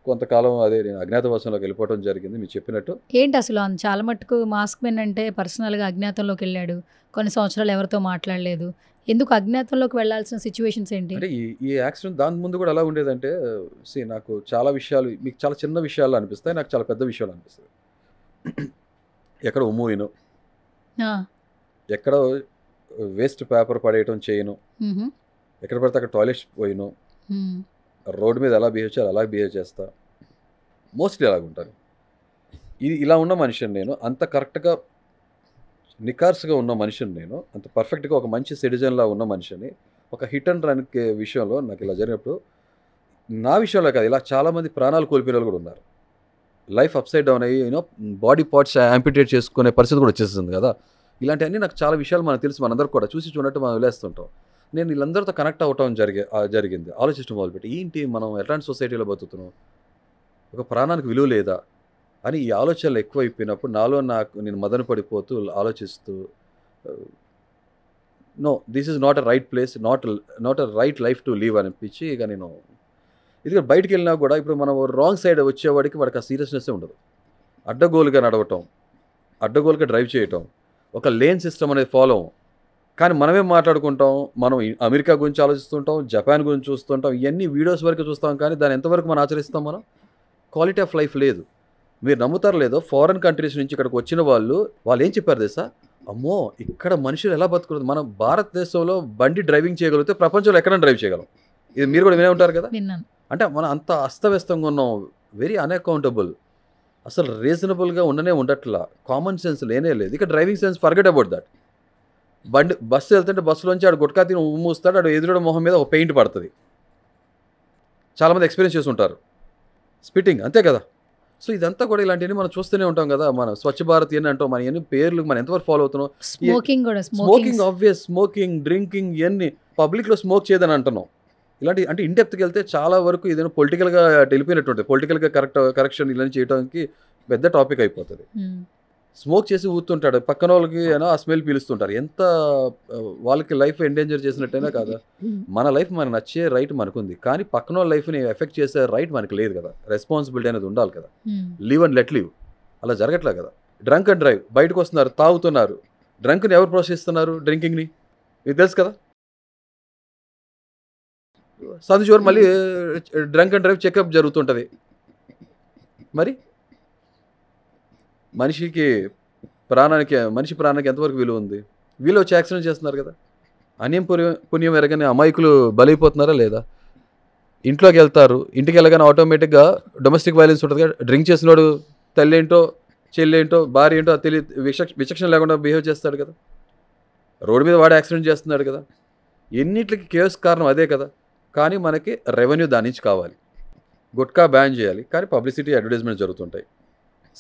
కొంతకాలం అదే నేను అజ్ఞాతవాసంలోకి వెళ్ళిపోవడం జరిగింది మీరు చెప్పినట్టు. ఏంటి అసలు చాలా మట్టుకు మాస్క్ మెన్ అంటే పర్సనల్గా అజ్ఞాతంలోకి వెళ్ళాడు, కొన్ని సంవత్సరాలు ఎవరితో మాట్లాడలేదు, ఎందుకు అజ్ఞాతంలోకి వెళ్ళాల్సిన సిచ్యువేషన్స్ ఏంటి? అంటే ఈ యాక్సిడెంట్ దాని ముందు కూడా ఎలా ఉండేదంటే, నాకు చాలా విషయాలు మీకు చాలా చిన్న విషయాలు అనిపిస్తాయి, నాకు చాలా పెద్ద విషయాలు అనిపిస్తాయి. ఎక్కడ ఉమ్ముయిను, ఎక్కడ వేస్ట్ పేపర్ పడేయటం చేయను, ఎక్కడ పడితే అక్కడ టాయిలెట్స్ పోయిను, రోడ్డు మీద ఎలా బిహేవ్ చేయాలి అలా బిహేవ్ చేస్తా, మోస్ట్లీ అలాగుంటాను. ఇలా ఉన్న మనిషిని నేను, అంత కరెక్ట్గా నికార్స్గా ఉన్న మనిషిని నేను, అంత పర్ఫెక్ట్గా ఒక మంచి సిటిజన్లా ఉన్న మనిషిని ఒక హిట్ అండ్ రన్ విషయంలో నాకు ఇలా జరిగినప్పుడు, నా విషయంలో కాదు, ఇలా చాలామంది ప్రాణాలు కోల్పోయిన వాళ్ళు కూడా ఉన్నారు. లైఫ్ అప్సైడ్ డౌన్ అయ్యి బాడీ పార్ట్స్ యాంపిటేట్ చేసుకునే పరిస్థితి కూడా వచ్చేస్తుంది కదా. ఇలాంటివన్నీ నాకు చాలా విషయాలు మనకు తెలుసు, మనందరూ కూడా చూసి చూడట్టు మనం వదిలేస్తుంటాం. నేను వీళ్ళందరితో కనెక్ట్ అవ్వటం జరిగింది. ఆలోచించడం మొదలుపెట్టి, ఏంటి మనం ఎట్లాంటి సొసైటీలో బతుకుతున్నాం, ఒక ప్రాణానికి విలువ లేదా అని ఈ ఆలోచనలు ఎక్కువ అయిపోయినప్పుడు నాలో నేను మదన పడిపోతూ ఆలోచిస్తూ, no this is not a right place, not a right life to live అనిపించి, ఇక నేను ఇది బయటికి వెళ్ళినా కూడా ఇప్పుడు మనం రాంగ్ సైడ్ వచ్చేవాడికి వాడికి ఆ సీరియస్నెస్సే ఉండదు. అడ్డగోలుగా నడవటం, అడ్డగోలుగా డ్రైవ్ చేయటం, ఒక లేన్ సిస్టమ్ అనేది ఫాలో అవ్వం. కానీ మనమేం మాట్లాడుకుంటాం, మనం అమెరికా గురించి ఆలోచిస్తుంటాం, జపాన్ గురించి చూస్తుంటాం, ఇవన్నీ వీడియోస్ వరకు చూస్తాం, కానీ దాన్ని ఎంతవరకు మనం ఆచరిస్తాం? మనం క్వాలిటీ ఆఫ్ లైఫ్ లేదు. మీరు నమ్ముతారు లేదో, ఫారెన్ కంట్రీస్ నుంచి ఇక్కడికి వచ్చిన వాళ్ళు ఏం చెప్పారు తెలుసా, అమ్మో ఇక్కడ మనుషులు ఎలా బతుకుతుంది, మనం భారతదేశంలో బండి డ్రైవింగ్ చేయగలిగితే ప్రపంచంలో ఎక్కడైనా డ్రైవ్ చేయగలం. ఇది మీరు కూడా వినే ఉంటారు కదా. అంటే మనం అంత అస్తవ్యస్తంగా ఉన్నాం, వెరీ అన్అకౌంటబుల్, అసలు రీజనబుల్గా ఉండట్లా, కామన్ సెన్స్ లేనే లేదు. ఇక driving sense forget about that. Bus వెళ్తుంటే బస్సులోంచి ఆడు గుట్కా తిని మూస్తాడు, ఆడు ఎదురుడ మొహం మీద ఒక పెయింట్ పడుతుంది. చాలామంది ఎక్స్పీరియన్స్ చేసి ఉంటారు. స్పిట్టింగ్ అంతే కదా. సో ఇదంతా కూడా ఇలాంటివన్నీ మనం చూస్తూనే ఉంటాం కదా. మనం స్వచ్ఛ భారత్ అని అంటాం, మన ఎన్ని పేర్లు మనం ఎంతవరకు ఫాలో అవుతున్నాం. స్మోకింగ్ ఆబ్వియస్, స్మోకింగ్, డ్రింకింగ్, ఇవన్నీ పబ్లిక్లో స్మోక్ చేయదని అంటున్నాం. ఇలాంటి అంటే ఇండెప్త్కి వెళ్తే చాలా వరకు ఏదైనా పొలిటికల్గా వెళ్ళిపోయినట్టు, పొలిటికల్గా కరెక్షన్ ఇలాంటి చేయడానికి పెద్ద టాపిక్ అయిపోతుంది. స్మోక్ చేసి ఊతుంటాడు, పక్కన వాళ్ళకి ఆ స్మెల్ పీలుస్తుంటారు. ఎంత వాళ్ళకి లైఫ్ ఎండేంజర్ చేసినట్టయినా కాదా. మన లైఫ్ మనకు నచ్చే రైట్ మనకుంది, కానీ పక్కన వాళ్ళ లైఫ్ని ఎఫెక్ట్ చేసే రైట్ మనకు లేదు కదా. రెస్పాన్సిబిలిటీ అనేది ఉండాలి కదా. లీవ్ అండ్ లెట్ లీవ్ అలా జరగట్లే కదా. డ్రంక్ అండ్ డ్రైవ్, బయటకు వస్తున్నారు, తాగుతున్నారు. డ్రంక్ని ఎవరు ప్రోత్సహిస్తున్నారు? డ్రింకింగ్ని. మీకు తెలుసు కదా. సందుచూరు మళ్ళీ డ్రంక్ అండ్ డ్రైవ్ చెకప్ జరుగుతుంటుంది. మరి మనిషి ప్రాణానికి ఎంతవరకు విలువ ఉంది? వీళ్ళు వచ్చి యాక్సిడెంట్ చేస్తున్నారు కదా. అన్యం పుణ్యం ఎరగని అమాయకులు బలైపోతున్నారా లేదా? ఇంట్లోకి వెళ్తారు, ఇంటికి వెళ్ళగానే ఆటోమేటిక్గా డొమెస్టిక్ వైలెన్స్ ఉంటుంది కదా. డ్రింక్ చేసినోడు తల్లి ఏంటో, చెల్లి ఏంటో, భార్య ఏంటో తెలియ విచక్షణ లేకుండా బిహేవ్ చేస్తాడు కదా. రోడ్డు మీద వాడు యాక్సిడెంట్ చేస్తున్నాడు కదా. ఎన్నిటికి కేసు కారణం అదే కదా. కానీ మనకి రెవెన్యూ దాని నుంచి కావాలి. గుట్కా బ్యాన్ చేయాలి, కానీ పబ్లిసిటీ, అడ్వర్టైజ్మెంట్ జరుగుతుంటాయి.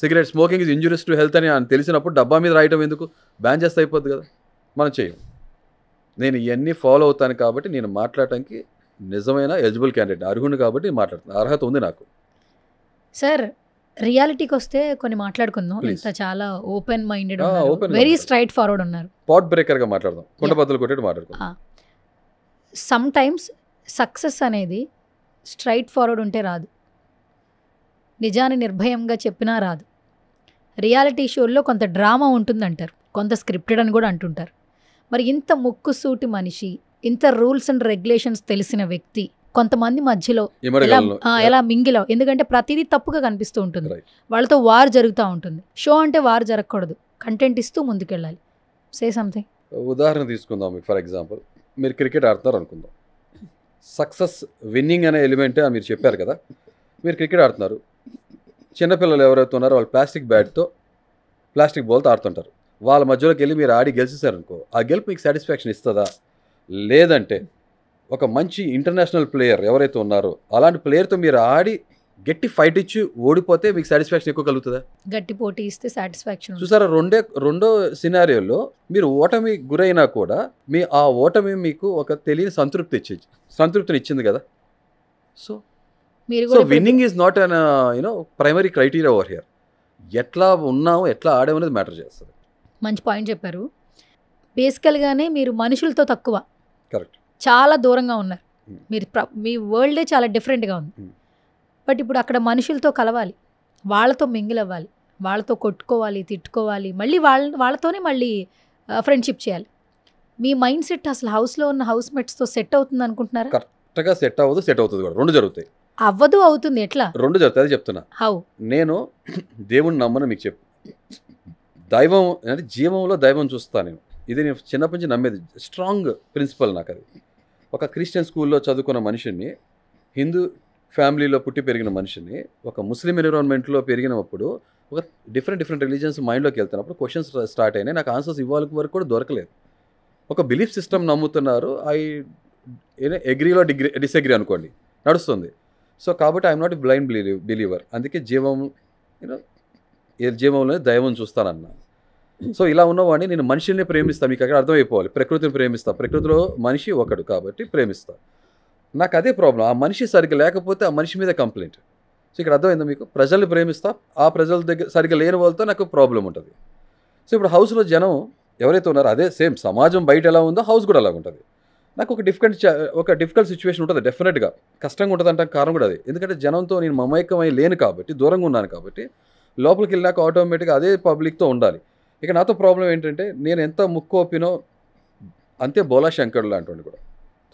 Cigarette smoking is injurious to health అని తెలిసినప్పుడు డబ్బా మీద రాయటం ఎందుకు? బ్యాన్ చేస్తే అయిపోద్ది కదా. మనం చేయం. నేను ఇవన్నీ ఫాలో అవుతాను కాబట్టి నేను మాట్లాడటానికి నిజమైన ఎలిజిబుల్ క్యాండిడేట్, అర్హుని కాబట్టి మాట్లాడుతాను, అర్హత ఉంది నాకు. సార్ రియాలిటీకి వస్తే కొన్ని మాట్లాడుకుందాం. Please. ఇంత చాలా ఓపెన్ మైండెడ్ open గా వెరీ మాట్లాడు. స్ట్రైట్ ఫార్వర్డ్ ఉన్నారు. పాట్ బ్రేకర్గా మాట్లాడదాం, కుండబద్దలు కొట్టేట్టు మాట్లాడుకుందాం. సమ్ టైమ్స్ సక్సెస్ అనేది స్ట్రైట్ ఫార్వర్డ్ ఉంటే రాదు, నిజాన్ని నిర్భయంగా చెప్పినా రాదు. రియాలిటీ షోల్లో కొంత డ్రామా ఉంటుందంటారు, కొంత స్క్రిప్టెడ్ అని కూడా అంటుంటారు. మరి ఇంత ముక్కుసూటి మనిషి, ఇంత రూల్స్ అండ్ రెగ్యులేషన్స్ తెలిసిన వ్యక్తి కొంతమంది మధ్యలో ఇమడగలను. ఎలా మింగిలావు? ఎందుకంటే ప్రతిదీ తప్పుగా కనిపిస్తూ ఉంటుంది, Right. వాళ్ళతో వార్ జరుగుతూ ఉంటుంది. షో అంటే వార్ జరగకూడదు, కంటెంట్ ఇస్తూ ముందుకెళ్ళాలి. Say something. ఉదాహరణ తీసుకుందాం. మీకు ఫర్ ఎగ్జాంపుల్ మీరు క్రికెట్ ఆడుతున్నారు అనుకుందాం. సక్సెస్ విన్నింగ్ అనే ఎలిమెంటే మీరు చెప్పారు కదా. మీరు క్రికెట్ ఆడుతున్నారు, చిన్నపిల్లలు ఎవరైతే ఉన్నారో వాళ్ళు ప్లాస్టిక్ బ్యాట్తో ప్లాస్టిక్ బాల్తో ఆడుతుంటారు. వాళ్ళ మధ్యలోకి వెళ్ళి మీరు ఆడి గెలిచేశారనుకో, ఆ గెలుపు మీకు సాటిస్ఫాక్షన్ ఇస్తుందా? లేదంటే ఒక మంచి ఇంటర్నేషనల్ ప్లేయర్ ఎవరైతే ఉన్నారో అలాంటి ప్లేయర్తో మీరు ఆడి గట్టి ఫైట్ ఇచ్చి ఓడిపోతే మీకు సాటిస్ఫాక్షన్ ఎక్కువ కలుగుతుందా? గట్టి పోటీ ఇస్తే సాటిస్ఫాక్షన్. చూసారా, రెండో సినారియోలో మీరు ఓటమి గురైనా కూడా ఆ ఓటమి మీకు ఒక తెలియని సంతృప్తిని ఇచ్చింది కదా. సో మీరు సో కూడా winnowing is not an primary criteria over here. ఎట్లా ఉన్నాము, ఎట్లా ఆడామనేది మ్యాటర్ చేస్తుంది. మంచి పాయింట్ చెప్పారు. బేసికల్గానే మీరు మనుషులతో తక్కువ, కరెక్ట్, చాలా దూరంగా ఉన్నారు. Hmm. మీరు మీ వరల్డే చాలా డిఫరెంట్గా ఉంది. Hmm. బట్ ఇప్పుడు అక్కడ మనుషులతో కలవాలి, వాళ్ళతో మింగిల్ అవ్వాలి, వాళ్ళతో కొట్టుకోవాలి, తిట్టుకోవాలి, మళ్ళీ వాళ్ళతోనే మళ్ళీ ఫ్రెండ్షిప్ చేయాలి. మీ మైండ్ సెట్ అసలు హౌస్లో ఉన్న హౌస్ మేట్స్తో సెట్ అవుతుంది అనుకుంటున్నారా? కరెక్ట్గా సెట్ అవ్వదు, సెట్ అవుతుంది కూడా. రెండు జరుగుతాయి. అవ్వదు, అవుతుంది. ఎట్లా? రెండు జరుగుతాయి, అది చెప్తున్నా. హౌ? నేను దేవుణ్ణి నమ్మను మీకు చెప్పు. దైవం అంటే జీవంలో దైవం చూస్తాను నేను. ఇది నేను చిన్నప్పటి నుంచి నమ్మేది, స్ట్రాంగ్ ప్రిన్సిపల్ నాకు అది. ఒక క్రిస్టియన్ స్కూల్లో చదువుకున్న మనిషిని, హిందూ ఫ్యామిలీలో పుట్టి పెరిగిన మనిషిని, ఒక ముస్లిం ఎన్విరాన్మెంట్లో పెరిగినప్పుడు ఒక డిఫరెంట్ రిలీజియన్స్ మైండ్లోకి వెళ్తున్నప్పుడు క్వశ్చన్స్ స్టార్ట్ అయినాయి. నాకు ఆన్సర్స్ ఇవ్వాలి వరకు కూడా దొరకలేదు. ఒక బిలీఫ్ సిస్టమ్ నమ్ముతున్నారు, అగ్రీలో డిసగ్రీ అనుకోండి, నడుస్తుంది. సో కాబట్టి ఐఎమ్ నాట్ బ్లైండ్ బిలీవర్. అందుకే జీవంలోనే దైవం చూస్తానన్నా. సో ఇలా ఉన్నవాడిని నేను మనిషిని ప్రేమిస్తాను. మీకు అక్కడ అర్థమైపోవాలి. ప్రకృతిని ప్రేమిస్తా, ప్రకృతిలో మనిషి ఒకడు కాబట్టి ప్రేమిస్తా. నాకు అదే ప్రాబ్లం, ఆ మనిషి సరిగ్గా లేకపోతే ఆ మనిషి మీద కంప్లైంట్. సో ఇక్కడ అర్థమైందా మీకు? ప్రజల్ని ప్రేమిస్తా, ఆ ప్రజల దగ్గర సరిగ్గా లేని వాళ్ళతో నాకు ప్రాబ్లం ఉంటుంది. సో ఇప్పుడు హౌస్లో జనం ఎవరైతే ఉన్నారో అదే సేమ్ సమాజం బయట ఎలా ఉందో హౌస్ కూడా అలాగ ఉంటుంది. నాకు ఒక డిఫికల్ట్ సిచ్యువేషన్ ఉంటుంది, డెఫినెట్గా కష్టంగా ఉంటుంది అంటే కారణం కూడా అదే. ఎందుకంటే జనంతో నేను మమైకమై లేను కాబట్టి, దూరంగా ఉన్నాను కాబట్టి, లోపలికి వెళ్ళినాక ఆటోమేటిక్గా అదే పబ్లిక్తో ఉండాలి. ఇక నాతో ప్రాబ్లం ఏంటంటే నేను ఎంత ముక్కోపినో అంతే బోలా శంకర్ లాంటి కూడా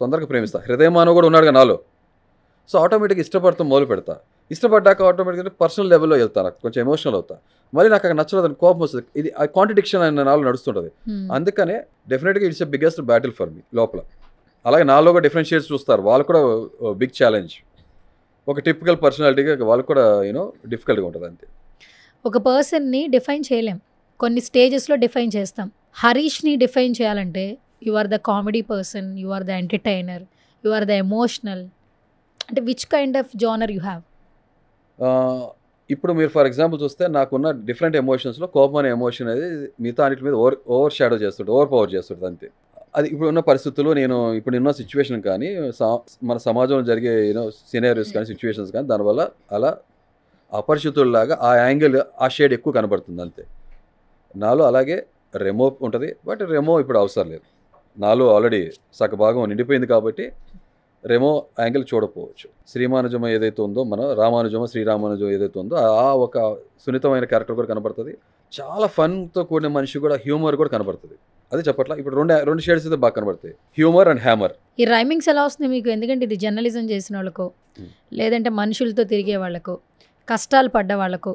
తొందరగా ప్రేమిస్తా. హృదయమానవ కూడా ఉన్నాడుగా నాలో. సో ఆటోమేటిక్గా ఇష్టపడతాం మొదలు పెడతా. ఇష్టపడ్డాక ఆటోమేటిక్గా పర్సనల్ లెవెల్లో వెళ్తా, నాకు కొంచెం ఎమోషనల్ అవుతా. మళ్ళీ నాకు అక్కడ నచ్చలేదు, కోపం వస్తుంది. ఇది ఆ కాంట్రడిక్షన్ అనే నాలో నడుస్తుంటుంది. అందుకనే డెఫినెట్గా it's a biggest battle for me లోపల. అలాగే నాలో కూడా డిఫరెన్షియేట్స్ చూస్తారు, వాళ్ళు కూడా బిగ్ ఛాలెంజ్. ఒక టిపికల్ పర్సనాలిటీగా వాళ్ళు కూడా డిఫికల్ట్గా ఉంటుంది అంతే. ఒక పర్సన్ని డిఫైన్ చేయలేం, కొన్ని స్టేజెస్లో డిఫైన్ చేస్తాం. హరీష్ని డిఫైన్ చేయాలంటే you are the comedy person, you are the entertainer, you are the emotional, అంటే which kind of genre you have? ఇప్పుడు మీరు ఫర్ ఎగ్జాంపుల్ చూస్తే నాకున్న డిఫరెంట్ ఎమోషన్స్లో కోపం అనే ఎమోషన్ అనేది మిగతా అన్నిటి మీద ఓవర్ షాడో చేస్తుంది, ఓవర్ పవర్ చేస్తుంది అంతే. అది ఇప్పుడు ఉన్న పరిస్థితుల్లో ఇప్పుడు ఉన్న సిచ్యువేషన్ కానీ మన సమాజంలో జరిగే సినారియోస్ కానీ సిచ్యువేషన్స్ కానీ దానివల్ల అలా అపరిచితుల్లాగా ఆ యాంగిల్ ఆ షేడ్ ఎక్కువ కనబడుతుంది అంతే. నాలో అలాగే రెమో ఉంటుంది, బట్ రెమో ఇప్పుడు అవసరం లేదు. నాలో ఆల్రెడీ సగభాగం నిండిపోయింది కాబట్టి రెమో యాంగిల్ చూడకపోవచ్చు. శ్రీమానుజం ఏదైతే ఉందో, మన రామానుజమ శ్రీరామానుజం ఏదైతే ఉందో ఆ ఒక సున్నితమైన క్యారెక్టర్ కూడా కనబడుతుంది. చాలా ఫన్తో కూడిన మనిషి కూడా, హ్యూమర్ కూడా కనబడుతుంది. అదే చెప్పట్లా, ఇప్పుడు రెండు షేడ్స్ అయితే బాగా కనబడతాయి, హ్యూమర్ అండ్ హ్యామర్. ఈ రైమింగ్స్ ఎలా వస్తుంది మీకు? ఎందుకంటే ఇది జర్నలిజం చేసిన వాళ్ళకో, లేదంటే మనుషులతో తిరిగే వాళ్ళకో, కష్టాలు పడ్డ వాళ్ళకో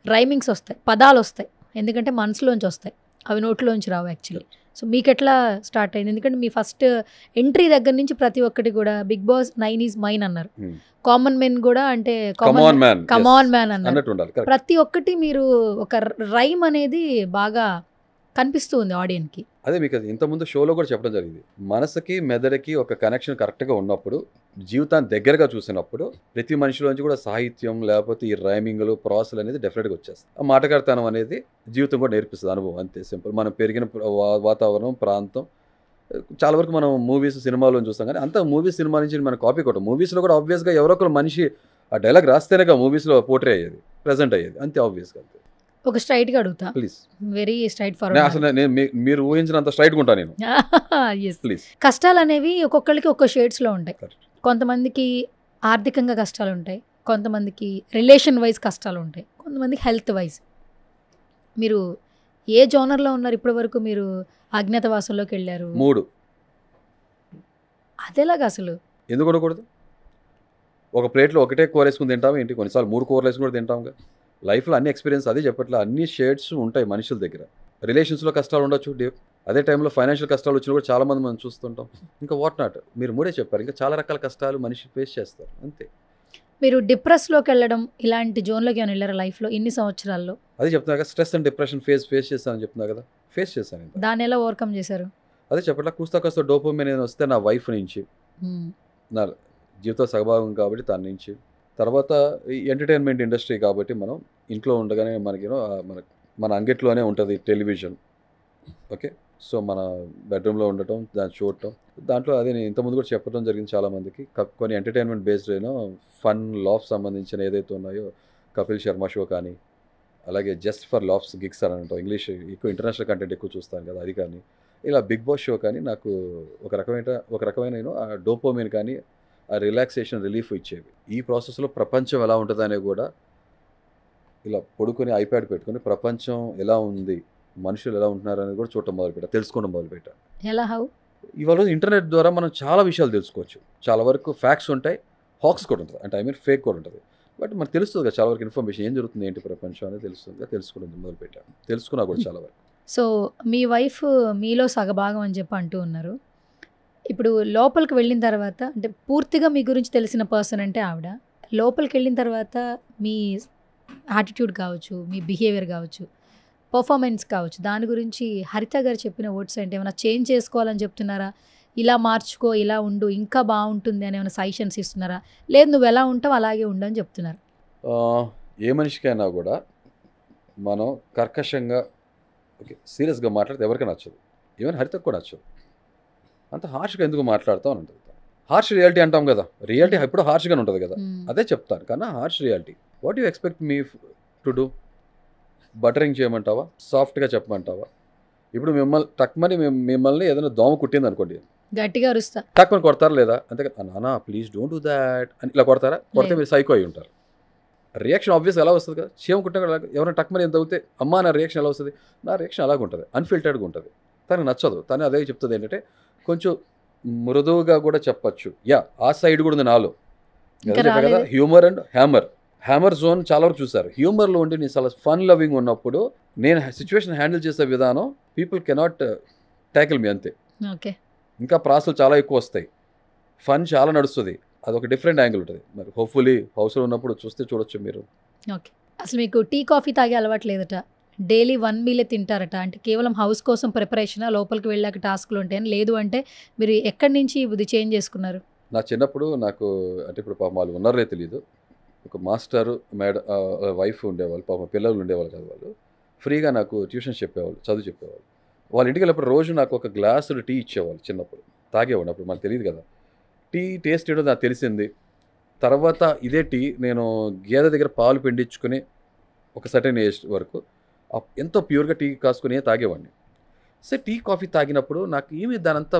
రైమింగ్స్ వస్తాయి, పదాలు వస్తాయి. ఎందుకంటే మనసులోంచి వస్తాయి, అవి నోట్లోంచి రావు యాక్చువల్లీ. సో మీకు ఎట్లా స్టార్ట్ అయింది? ఎందుకంటే మీ ఫస్ట్ ఎంట్రీ దగ్గర నుంచి ప్రతి ఒక్కటి కూడా బిగ్ బాస్ 9 ఈజ్ మైన్ అన్నారు, కామన్ మెన్ కూడా అంటే కమాన్ మ్యాన్ అన్నారు. ప్రతి ఒక్కటి మీరు ఒక రైమ్ అనేది బాగా కనిపిస్తూ ఉంది ఆడియన్స్కి. అదే మీకు ఇంతకుముందు షోలో కూడా చెప్పడం జరిగింది. మనసుకి మెదడుకి ఒక కనెక్షన్ కరెక్ట్గా ఉన్నప్పుడు, జీవితాన్ని దగ్గరగా చూసినప్పుడు ప్రతి మనిషిలోంచి కూడా సాహిత్యం లేకపోతే ఈ రైమింగ్లు ప్రాసలు అనేది డెఫినెట్గా వచ్చేస్తుంది. ఆ మాటగారితనం అనేది జీవితం కూడా నేర్పిస్తుంది, అనుభవం అంతే సింపుల్. మనం పెరిగిన వాతావరణం, ప్రాంతం, చాలా వరకు మనం మూవీస్ సినిమాలో చూస్తాం కానీ అంత మూవీస్ సినిమా నుంచి మనం కాపీ కొట్టాం. మూవీస్లో కూడా ఆబ్వియస్గా ఎవరో ఒకరు మనిషి ఆ డైలాగ్ రాస్తేనేగా మూవీస్లో పోర్ట్రే అయ్యేది, ప్రజెంట్ అయ్యేది, అంతే ఆబ్వియస్గా. అంతే. ఒక స్ట్రైట్గా అడుగుతా, ప్లీజ్. వెరీ స్ట్రైట్ అసలు నేను మీరు ఊహించినంత స్ట్రైట్గా ఉంటాను నేను. ఎస్. ప్లీజ్. కష్టాలు అనేవి ఒక్కొక్కరికి ఒక్కో షేడ్స్లో ఉంటాయి. Correct. కొంతమందికి ఆర్థికంగా కష్టాలు ఉంటాయి, కొంతమందికి రిలేషన్ వైజ్ కష్టాలు ఉంటాయి, కొంతమందికి హెల్త్ వైజ్. మీరు ఏ జోనర్లో ఉన్నారు ఇప్పటి వరకు? మీరు అజ్ఞాతవాసంలోకి వెళ్ళారు, 3. అదేలాగా అసలు ఎందుకు ఉండకూడదు? ఒక ప్లేట్లో ఒకటే కూర వేసుకుని తింటాం ఏంటి? కొన్నిసార్లు 3 కూరలు వేసుకుని కూడా తింటాంగా. లైఫ్లో అన్ని ఎక్స్పీరియన్స్ అదే చెప్పట్లే, అన్ని షేడ్స్ ఉంటాయి మనుషుల దగ్గర. రిలేషన్స్లో కష్టాలు ఉండొచ్చు, అదే టైంలో ఫైనాన్షియల్ కష్టాలు వచ్చినా కూడా చాలామంది మనం చూస్తుంటాం. ఇంకా వాట్ నాట్, మీరు 3 చెప్పారు, ఇంకా చాలా రకాల కష్టాలు మనిషి ఫేస్ చేస్తారు, అంతే. మీరు డిప్రెస్లోకి వెళ్ళడం ఇలాంటి జోన్లోకి ఏమైనా వెళ్ళారా లైఫ్లో ఇన్ని సంవత్సరాల్లో? అదే చెప్తున్నా కదా, స్ట్రెస్ అండ్ డిప్రెషన్ ఫేస్ చేస్తానని చెప్తున్నా కదా, ఫేస్ చేశాను. ఇంకా దాన్ని ఎలా ఓవర్కమ్ చేశారు? అదే చెప్పట్లా, కూస్తా డోపమైన్ వస్తే నా వైఫ్ నుంచి, నా జీవిత సహభాగం కాబట్టి తన నుంచి, తర్వాత ఈ ఎంటర్టైన్మెంట్ ఇండస్ట్రీ కాబట్టి మనం ఇంట్లో ఉండగానే మనకి మన అంగిట్లోనే ఉంటుంది టెలివిజన్. ఓకే, సో మన బెడ్రూమ్లో ఉండటం, దాన్ని చూడటం, దాంట్లో అదే నేను ఇంతకుముందు కూడా చెప్పడం జరిగింది చాలామందికి. కొన్ని ఎంటర్టైన్మెంట్ బేస్డ్ అయినా ఫన్ లాఫ్ సంబంధించిన ఏదైతే ఉన్నాయో, కపిల్ శర్మ షో కానీ, అలాగే జస్ట్ ఫర్ లాఫ్స్ గిగ్స్ అని అంటాం, ఇంగ్లీష్ ఎక్కువ ఇంటర్నేషనల్ కంటెంట్ ఎక్కువ చూస్తాను కదా అది కానీ, ఇలా బిగ్ బాస్ షో కానీ నాకు ఒక రకమైన ఆ డోపోమైన్ కానీ ఆ రిలాక్సేషన్ రిలీఫ్ ఇచ్చేవి. ఈ ప్రాసెస్లో ప్రపంచం ఎలా ఉంటుందనే కూడా ఇలా పడుకొని ఐప్యాడ్ పెట్టుకొని ప్రపంచం ఎలా ఉంది, మనుషులు ఎలా ఉంటున్నారు అనేది కూడా చూడటం మొదలుపెట్టా, తెలుసుకోవడం మొదలుపెట్టా. ఎలా? హౌ? ఇవాళ ఇంటర్నెట్ ద్వారా మనం చాలా విషయాలు తెలుసుకోవచ్చు. చాలా వరకు ఫ్యాక్ట్స్ ఉంటాయి, హాక్స్ కూడా ఉంటుంది, అంటే ఫేక్ కూడా ఉంటుంది. బట్ మనకు తెలుస్తుంది కదా చాలా వరకు ఇన్ఫర్మేషన్, ఏం జరుగుతుంది ఏంటి ప్రపంచం అనేది తెలుస్తుంది, తెలుసుకోవడం మొదలుపెట్టా, తెలుసుకున్నా కూడా చాలా వరకు. సో మీ వైఫ్ మీలో సగభాగం అని చెప్పి అంటూ ఉన్నారు. ఇప్పుడు లోపలికి వెళ్ళిన తర్వాత, అంటే పూర్తిగా మీ గురించి తెలిసిన పర్సన్ అంటే ఆవిడ, లోపలికి వెళ్ళిన తర్వాత మీ యాటిట్యూడ్ కావచ్చు, మీ బిహేవియర్ కావచ్చు, పర్ఫార్మెన్స్ కావచ్చు, దాని గురించి హరిత గారు చెప్పిన వర్డ్స్ అంటే ఏమైనా చేంజ్ చేసుకోవాలని చెప్తున్నారా? ఇలా మార్చుకో, ఇలా ఉండు, ఇంకా బాగుంటుంది అని ఏమైనా సజెషన్స్ ఇస్తున్నారా? లేదు నువ్వు ఎలా ఉంటావు అలాగే ఉండు అని చెప్తున్నారు? ఏ మనిషికైనా కూడా మనం కర్కశంగా సీరియస్గా మాట్లాడితే ఎవరికైనా నచ్చదు, ఈవెన్ హరితకు కూడా నచ్చదు. అంత హార్ష్గా ఎందుకు మాట్లాడతాం అని ఉంటుంది. హార్ష్ రియాలిటీ అంటాం కదా, రియాలిటీ ఎప్పుడు హార్ష్గానే ఉంటుంది కదా, అదే చెప్తాను. కానీ harsh reality, what you expect me to do? Buttering చేయమంటావా, సాఫ్ట్గా చెప్పమంటావా? ఇప్పుడు మిమ్మల్ని ఏదైనా దోమ కుట్టింది అనుకోండి, గట్టిగా అరుస్తా, టక్మని కొడతారా లేదా? అంతే నానా ప్లీజ్ డోంట్ డూ దాట్ అని ఇలా కొడతారా? కొడితే మీరు సైకో అయి ఉంటారు. రియాక్షన్ ఆబ్వియస్ ఎలా వస్తుంది కదా, చీమ కుట్టిన ఎవరైనా టక్మని ఎంత అవుతే అమ్మా నా రియాక్షన్ ఎలా వస్తుంది? నా రియాక్షన్ అలాగే ఉంటుంది, అన్ఫిల్టర్డ్గా ఉంటుంది. తనకు నచ్చదు, తను అదే చెప్తుంది ఏంటంటే కొంచెం మృదువుగా కూడా చెప్పచ్చు. ఆ సైడ్ కూడా ఉంది నాలో కదా, హ్యూమర్ అండ్ హ్యామర్ జోన్ చాలా వరకు చూసారు. హ్యూమర్లో ఉండి నేను చాలా ఫన్ లవింగ్ ఉన్నప్పుడు నేను సిచ్యువేషన్ హ్యాండిల్ చేసే విధానం పీపుల్ కెనాట్ ట్యాకిల్ మీ, అంతే. ఓకే, ఇంకా ప్రాసలు చాలా ఎక్కువ వస్తాయి, ఫన్ చాలా నడుస్తుంది, అదొక డిఫరెంట్ యాంగిల్ ఉంటుంది. మరి హోప్ఫుల్లీ హౌస్లో ఉన్నప్పుడు చూడొచ్చు మీరు. ఓకే, అసలు మీకు టీ కాఫీ తాగే అలవాటు లేదట, డైలీ 1 మీలే తింటారట, అంటే కేవలం హౌస్ కోసం ప్రిపరేషనా, లోపలికి వెళ్ళాక టాస్క్లు ఉంటాయని? లేదు అంటే మీరు ఎక్కడి నుంచి ఇది చేంజ్ చేసుకున్నారు? నా చిన్నప్పుడు నాకు అంటే ఇప్పుడు పాపం వాళ్ళు ఉన్నారో తెలియదు, ఒక మాస్టర్ వైఫ్ ఉండేవాళ్ళు, పాపం పిల్లలు ఉండేవాళ్ళు కదా, వాళ్ళు ఫ్రీగా నాకు ట్యూషన్స్ చెప్పేవాళ్ళు, చదువు చెప్పేవాళ్ళు. వాళ్ళ ఇంటికి వెళ్ళినప్పుడు రోజు నాకు ఒక గ్లాసులు టీ ఇచ్చేవాళ్ళు. చిన్నప్పుడు తాగేవాడు, అప్పుడు మనకు తెలియదు కదా, టీ టేస్ట్ ఏంటో నాకు తెలిసింది. తర్వాత ఇదే టీ నేను గేదె దగ్గర పాలు పిండించుకుని ఒక సర్టెన్ ఏజ్ వరకు ఎంతో ప్యూర్గా టీ కాసుకుని తాగేవాడిని. సో టీ కాఫీ తాగినప్పుడు నాకు ఏమి దానంతా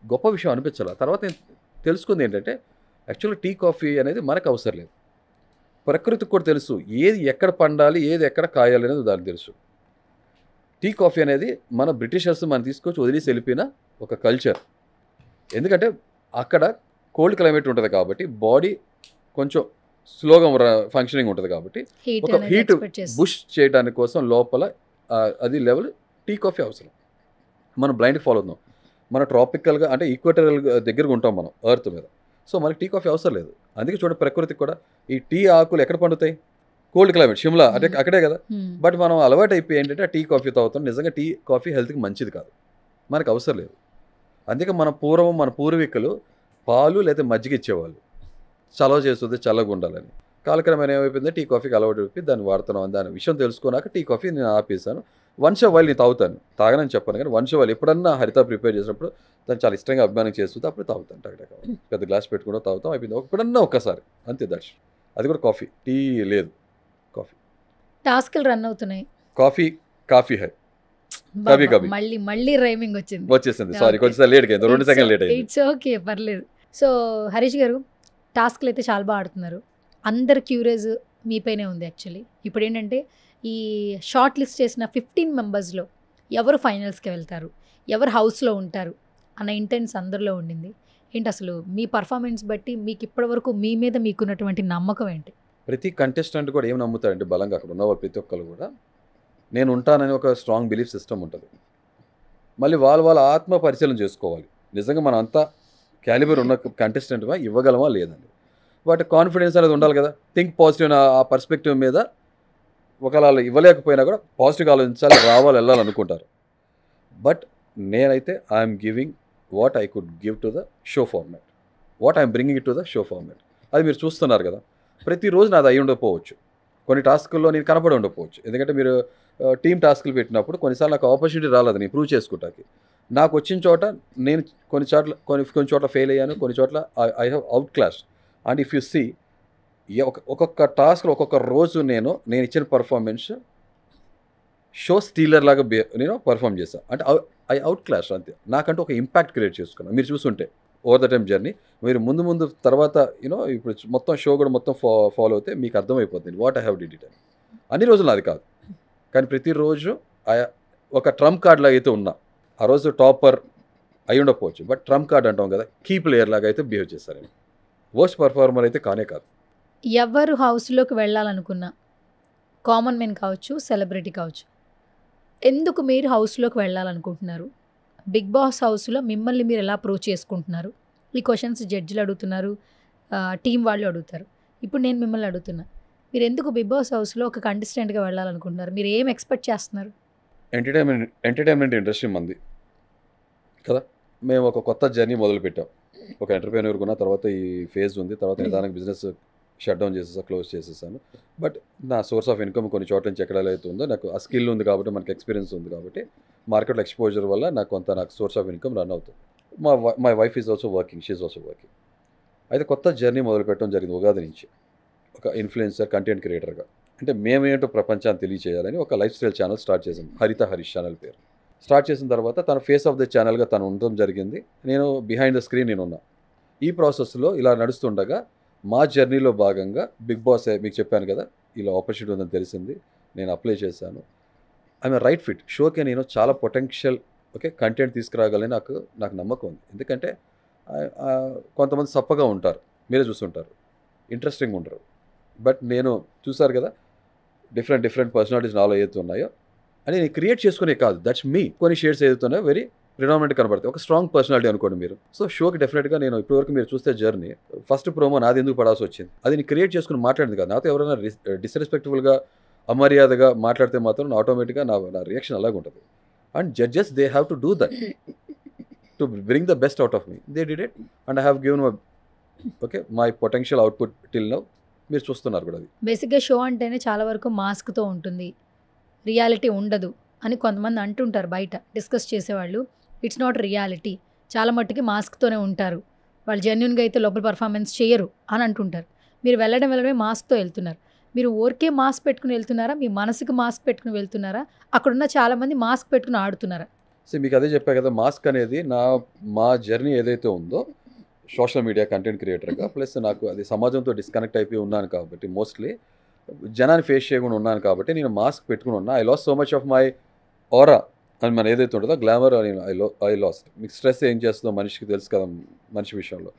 గొప్ప విషయం అనిపించాలి. తర్వాత నేను తెలుసుకుంది ఏంటంటే యాక్చువల్గా టీ కాఫీ అనేది మనకు అవసరం లేదు, ప్రకృతికి కూడా తెలుసు ఏది ఎక్కడ పండాలి, ఏది ఎక్కడ కాయాలి అనేది దానికి తెలుసు. టీ కాఫీ అనేది మన బ్రిటిషర్స్ మనం తీసుకొచ్చి వదిలేసి వెళ్ళిపోయిన ఒక కల్చర్. ఎందుకంటే అక్కడ కోల్డ్ క్లైమేట్ ఉంటుంది కాబట్టి బాడీ కొంచెం స్లోగా ఫంక్షనింగ్ ఉంటుంది కాబట్టి ఒక హీట్ బుష్ చేయడానికి కోసం లోపల అది లెవెల్ టీ కాఫీ అవసరం. మనం బ్లైండ్ ఫాలో అవుతున్నాం, మన ట్రాపికల్గా అంటే ఈక్వేటరల్ దగ్గరగా ఉంటాం మనం ఎర్త్ మీద. సో మనకి టీ కాఫీ అవసరం లేదు. అందుకే చూడండి ప్రకృతికి కూడా ఈ టీ ఆకులు ఎక్కడ పండుతాయి, కోల్డ్ క్లైమేట్, షిమ్లా అంటే అక్కడే కదా. బట్ మనం అలవాటు అయిపోయి ఏంటంటే ఆ టీ కాఫీ తాగుతాం. నిజంగా టీ కాఫీ హెల్త్కి మంచిది కాదు, మనకు అవసరం లేదు. అందుకే మన పూర్వీకులు పాలు లేదా మజ్జిగ ఇచ్చేవాళ్ళు, చలవ చేస్తుంది, చల్లగా ఉండాలని. కాలక్రమేణా ఏమైపోయింది, టీ కాఫీకి అలవాటు అయిపోయి దాన్ని వాడుతున్నాం. దాని విషయం తెలుసుకున్నాక టీ కాఫీ నేను ఆపేసాను. వన్స్ వైల్ నేను తాగనని చెప్పాను, కానీ వన్స్ వైల్ ఎప్పుడన్నా హరిత ప్రిపేర్ చేసినప్పుడు దాన్ని చాలా ఇష్టంగా అభిమానం చేస్తుంటే అప్పుడు తాగుతాను. పెద్ద గ్లాస్ పెట్టుకుంటూ తాగుతాం, అయిపోయింది. ఎప్పుడన్నా ఒక్కసారి అంతే, దర్శ. అది కూడా కాఫీ, టీ లేదు, కాఫీ. టాస్క్లు రన్ అవుతున్నాయి. కాఫీ హై కభీ కభీ మళ్ళీ రైమింగ్ వచ్చేసింది. సారీ, కొంచెం లేట్ అయింది, 2 సెకండ్ లేట్ అయింది. ఇట్స్ ఓకే, పర్లేదు. సో హరీష్ గారు, టాస్క్లు అయితే చాలా బాగా ఆడుతున్నారు. అందరు క్యూరియస్ మీపైనే ఉంది యాక్చువల్లీ. ఇప్పుడు ఏంటంటే ఈ షార్ట్ లిస్ట్ చేసిన 15 మెంబర్స్లో ఎవరు ఫైనల్స్కి వెళ్తారు, ఎవరు హౌస్లో ఉంటారు అన్న ఇంటెన్స్ అందరిలో ఉండింది. ఏంటి అసలు మీ పర్ఫార్మెన్స్ బట్టి మీకు ఇప్పటివరకు మీ మీద మీకున్నటువంటి నమ్మకం ఏంటి? ప్రతి కంటెస్టెంట్ కూడా ఏం నమ్ముతారంటే బలంగా, అక్కడ ఉన్నవాళ్ళు ప్రతి ఒక్కరు కూడా నేను ఉంటానని ఒక స్ట్రాంగ్ బిలీఫ్ సిస్టమ్ ఉంటుంది. మళ్ళీ వాళ్ళ ఆత్మ పరిశీలన చేసుకోవాలి, నిజంగా మనం అంతా క్యాలిబర్ ఉన్న కంటెస్టెంట్గా ఇవ్వగలమా లేదండి. వాటి కాన్ఫిడెన్స్ అనేది ఉండాలి కదా. థింక్ పాజిటివ్ ఆ పర్స్పెక్టివ్ మీద ఒకవేళ ఇవ్వలేకపోయినా కూడా పాజిటివ్గా ఆలోచించాలి, వెళ్ళాలనుకుంటారు. బట్ నేనైతే I'm giving what I could give to the show format, what I'm bringing it to the show format. అది మీరు చూస్తున్నారు కదా. ప్రతిరోజు నాది అయి ఉండకపోవచ్చు, కొన్ని టాస్కుల్లో నేను కనపడి ఉండకపోవచ్చు. ఎందుకంటే మీరు టీమ్ టాస్కులు పెట్టినప్పుడు కొన్నిసార్లు నాకు ఆపర్చునిటీ రాలేదు నేను ప్రూవ్ చేసుకుంటాకి. నాకు వచ్చిన చోట నేను కొన్ని చోట్ల ఫెయిల్ అయ్యాను, కొన్ని చోట్ల I have out class. And if you see ఒక్కొక్క టాస్క్లో ఒక్కొక్క రోజు నేను ఇచ్చిన పర్ఫార్మెన్స్ షో స్టీలర్ లాగా నేను పర్ఫామ్ చేశాను. అంటే ఐ అవుట్ క్లాస్ అంతే. నాకంటూ ఒక ఇంపాక్ట్ క్రియేట్ చేసుకున్నాను. మీరు చూస్తుంటే ఓవర్ ద టైమ్ జర్నీ, మీరు ముందు తర్వాత ఇప్పుడు మొత్తం షో కూడా మొత్తం ఫాలో అవుతే మీకు అర్థమైపోతుంది what I have did it అని. అన్ని రోజులు నాది కాదు, కానీ ప్రతిరోజు ఒక ట్రంప్ కార్డ్ లాగా అయితే ఉన్నా. ఆ రోజు టాపర్ అయి ఉండకపోవచ్చు, బట్ ట్రంప్ కార్డ్ అంటాం కదా, కీ ప్లేయర్ లాగా అయితే బిహేవ్ చేశారు. వర్స్ట్ పర్ఫార్మర్ అయితే కానే కాదు. ఎవరు హౌస్లోకి వెళ్ళాలనుకున్నా, కామన్ మెన్ కావచ్చు, సెలబ్రిటీ కావచ్చు, ఎందుకు మీరు హౌస్లోకి వెళ్ళాలనుకుంటున్నారు? బిగ్ బాస్ హౌస్లో మిమ్మల్ని మీరు ఎలా ప్రూవ్ చేసుకుంటున్నారు? ఈ క్వశ్చన్స్ జడ్జిలు అడుగుతున్నారు, టీం వాళ్ళు అడుగుతారు. ఇప్పుడు నేను మిమ్మల్ని అడుగుతున్నా, మీరు ఎందుకు బిగ్ బాస్ హౌస్లో ఒక కంటెస్టెంట్గా వెళ్ళాలనుకుంటున్నారు? మీరు ఏం ఎక్స్పెక్ట్ చేస్తున్నారు? ఎంటర్టైన్మెంట్ ఇండస్ట్రీ మంది కదా. మేము ఒక కొత్త జర్నీ మొదలుపెట్టాం. ఒక ఎంటర్ప్రెన్యూర్ ఉన్న తర్వాత ఈ ఫేజ్ ఉంది, తర్వాత నిదానంగా బిజినెస్ షట్ డౌన్ క్లోజ్ చేసేసాను. బట్ నా సోర్స్ ఆఫ్ ఇన్కమ్ కొన్ని చోట్ల నుంచి ఎక్కడ అయితే ఉందో, నాకు ఆ స్కిల్ ఉంది కాబట్టి, మనకి ఎక్స్పీరియన్స్ ఉంది కాబట్టి, మార్కెట్లో ఎక్స్పోజర్ వల్ల నాకు సోర్స్ ఆఫ్ ఇన్కమ్ రన్ అవుతుంది. My wife is also working, she also working. అయితే కొత్త జర్నీ మొదలుపెట్టడం జరిగింది ఉగాది నుంచి. ఒక ఇన్ఫ్లుయెన్సర్, కంటెంట్ క్రియేటర్గా, అంటే మేమేంటో ప్రపంచాన్ని తెలియచేయాలని ఒక లైఫ్ స్టైల్ ఛానల్ స్టార్ట్ చేసాం. హరిత హరీష్ ఛానల్ పేరు. స్టార్ట్ చేసిన తర్వాత తన ఫేస్ ఆఫ్ ద ఛానల్గా తను ఉండడం జరిగింది. నేను బిహైండ్ ద స్క్రీన్ నేనున్నా. ఈ ప్రాసెస్లో ఇలా నడుస్తుండగా మా జర్నీలో భాగంగా బిగ్ బాస్ మీకు చెప్పాను కదా, ఇలా ఆపర్చునిటీ ఉందని తెలిసింది. నేను అప్లై చేశాను. I'm right fit. షోకి నేను చాలా పొటెన్షియల్ కంటెంట్ తీసుకురాగలని నాకు నమ్మకం ఉంది. ఎందుకంటే కొంతమంది సప్పగా ఉంటారు, మీరే చూస్తుంటారు, ఇంట్రెస్టింగ్ ఉంటారు. బట్ నేను చూసారు కదా, డిఫరెంట్ పర్సనాలిటీస్ నాలో ఏదైతే ఉన్నాయో అని నేను క్రియేట్ చేసుకునే కాదు, దట్స్ మీ. కొన్ని షేడ్స్ ఏదైతున్నాయో వెరీ ప్రిడామినెంట్ కనబడతాయి. ఒక స్ట్రాంగ్ పర్సనాలిటీ అనుకోండి మీరు. సో షోకి డెఫినెట్గా నేను ఇప్పటివరకు మీరు చూస్తే జర్నీ, ఫస్ట్ ప్రోమో నాది ఎందుకు పడాల్సి వచ్చింది, అది నేను క్రియేట్ చేసుకుని మాట్లాడింది కదా. నాతో ఎవరైనా డిస్రెస్పెక్ట్ఫుల్గా, అమర్యాదగా మాట్లాడితే మాత్రం ఆటోమేటిక్గా నా రియాక్షన్ అలాగే ఉంటుంది. And judges they have to do that to bring the best out of me. They did it and I have given my potential output till now. మీరు చూస్తున్నారు కూడా. అది బేసిక్గా షో అంటేనే చాలా వరకు మాస్క్తో ఉంటుంది, రియాలిటీ ఉండదు అని కొంతమంది అంటుంటారు బయట డిస్కస్ చేసేవాళ్ళు. ఇట్స్ నాట్ రియాలిటీ, చాలా మట్టుకి మాస్క్తోనే ఉంటారు, వాళ్ళు జెన్యున్గా అయితే లోపల పర్ఫార్మెన్స్ చేయరు అని అంటుంటారు. మీరు వెళ్ళడమే మాస్క్తో వెళ్తున్నారు. మీరు ఊరికే మాస్క్ పెట్టుకుని వెళ్తున్నారా, మీ మనసుకి మాస్క్ పెట్టుకుని వెళ్తున్నారా, అక్కడున్న చాలామంది మాస్క్ పెట్టుకుని ఆడుతున్నారా? సో మీకు అదే చెప్పా కదా, మాస్క్ అనేది మా జర్నీ ఏదైతే ఉందో సోషల్ మీడియా కంటెంట్ క్రియేటర్గా, ప్లస్ నాకు అది సమాజంతో డిస్కనెక్ట్ అయిపోయి ఉన్నాను కాబట్టి, మోస్ట్లీ జనాన్ని ఫేస్ చేయకుండా ఉన్నాను కాబట్టి నేను మాస్క్ పెట్టుకుని ఉన్నా. I lost so much of my aura అని మనం ఏదైతే ఉంటుందో గ్లామర్ అని ఐ లాస్ట్. మీకు స్ట్రెస్ ఏం చేస్తుందో మనిషికి తెలుసు కదా, మనిషి విషయంలో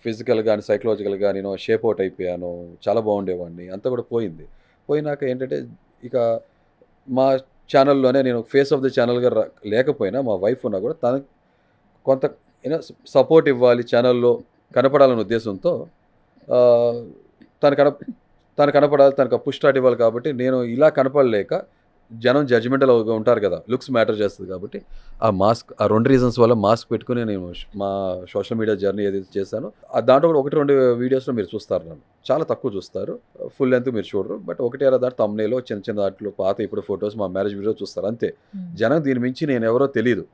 ఫిజికల్ కానీ సైకలాజికల్గా నేను షేప్ అవుట్ అయిపోయాను. చాలా బాగుండేవాడిని, అంతా కూడా పోయినాక ఏంటంటే ఇక మా ఛానల్లోనే నేను ఫేస్ ఆఫ్ ద ఛానల్గా లేకపోయినా మా వైఫ్ ఉన్నా కూడా తనకు కొంత సపోర్ట్ ఇవ్వాలి, ఛానల్లో కనపడాలనే ఉద్దేశంతో తను కనపడాలి, తనకు పుష్ స్టార్ట్ ఇవ్వాలి. కాబట్టి నేను ఇలా కనపడలేక జనం జడ్జిమెంటల్ ఉంటారు కదా, లుక్స్ మ్యాటర్ చేస్తుంది కాబట్టి ఆ మాస్క్, ఆ 2 రీజన్స్ వల్ల మాస్క్ పెట్టుకుని నేను మా సోషల్ మీడియా జర్నీ ఏదైతే చేశానో దాంట్లో కూడా 1-2 వీడియోస్లో మీరు చూస్తారు, నన్ను చాలా తక్కువ చూస్తారు, ఫుల్ లెంత్ మీరు చూడరు. బట్ 1-2 దాంట్లో తమ్నేలో చిన్న చిన్న దాంట్లో పాత ఇప్పుడు ఫొటోస్ మా మ్యారేజ్ వీడియో చూస్తారు అంతే. జనం దీని మించి నేను ఎవరో తెలియదు.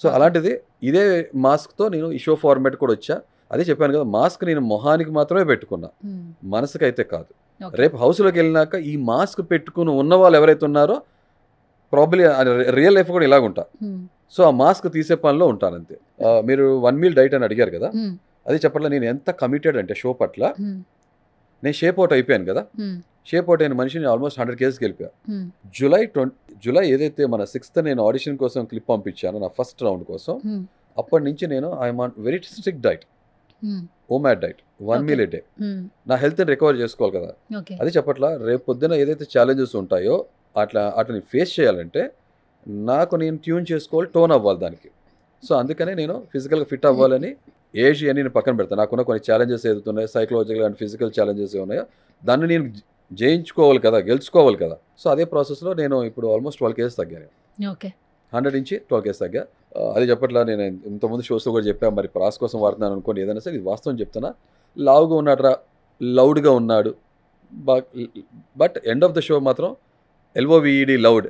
సో అలాంటిది ఇదే మాస్క్తో నేను ఈ షో ఫార్మాట్ కూడా వచ్చా. అదే చెప్పాను కదా, మాస్క్ నేను మొహానికి మాత్రమే పెట్టుకున్నా, మనసుకైతే కాదు. రేపు హౌస్లోకి వెళ్ళినాక ఈ మాస్క్ పెట్టుకుని ఉన్న వాళ్ళు ఎవరైతే ఉన్నారో ప్రాబ్లీ రియల్ లైఫ్ కూడా ఇలాగుంటా. సో ఆ మాస్క్ తీసే పనిలో ఉంటాను అంతే. మీరు 1 మీల్ డైట్ అని అడిగారు కదా, అది చెప్పట్లా నేను ఎంత కమిటెడ్ అంటే షో పట్ల. నేను షేప్ అవుట్ అయిపోయాను కదా, షేప్ అవుట్ అయిన మనిషిని ఆల్మోస్ట్ 100 kgs వెళ్ళిపోయా. జూలై ఏదైతే మన 6th నేను ఆడిషన్ కోసం క్లిప్ పంపించాను నా ఫస్ట్ రౌండ్ కోసం, అప్పటి నుంచి నేను I'm on very strict diet, OMAD diet, 1 meal a day. నా హెల్త్ని రికవర్ చేసుకోవాలి కదా. అది చెప్పట్లా రేపు పొద్దున ఏదైతే ఛాలెంజెస్ ఉంటాయో వాటిని ఫేస్ చేయాలంటే నాకు నేను ట్యూన్ చేసుకోవాలి, టోన్ అవ్వాలి దానికి. సో అందుకనే నేను ఫిజికల్గా ఫిట్ అవ్వాలని ఏజ్ అని నేను పక్కన పెడతాను. నాకున్న కొన్ని ఛాలెంజెస్ ఏదైతే ఉన్నాయో, సైకలాజికల్ అండ్ ఫిజికల్ ఛాలెంజెస్ ఉన్నాయో దాన్ని నేను జయించుకోవాలి కదా, గెలుచుకోవాలి కదా. సో అదే ప్రాసెస్లో నేను ఇప్పుడు ఆల్మోస్ట్ 12 kgs తగ్గాను. 100 నుంచి 12 kgs తగ్గా. అది చెప్పట్లా నేను ఇంతకుముందు షోస్లో కూడా చెప్పా, మరి ప్రాస్ కోసం వాడుతున్నాను అనుకోండి, ఏదైనా సరే ఇది వాస్తవం చెప్తున్నా. లావుగా ఉన్నాడు, లౌడ్గా ఉన్నాడు, but end of the show మాత్రం LOVED లౌడ్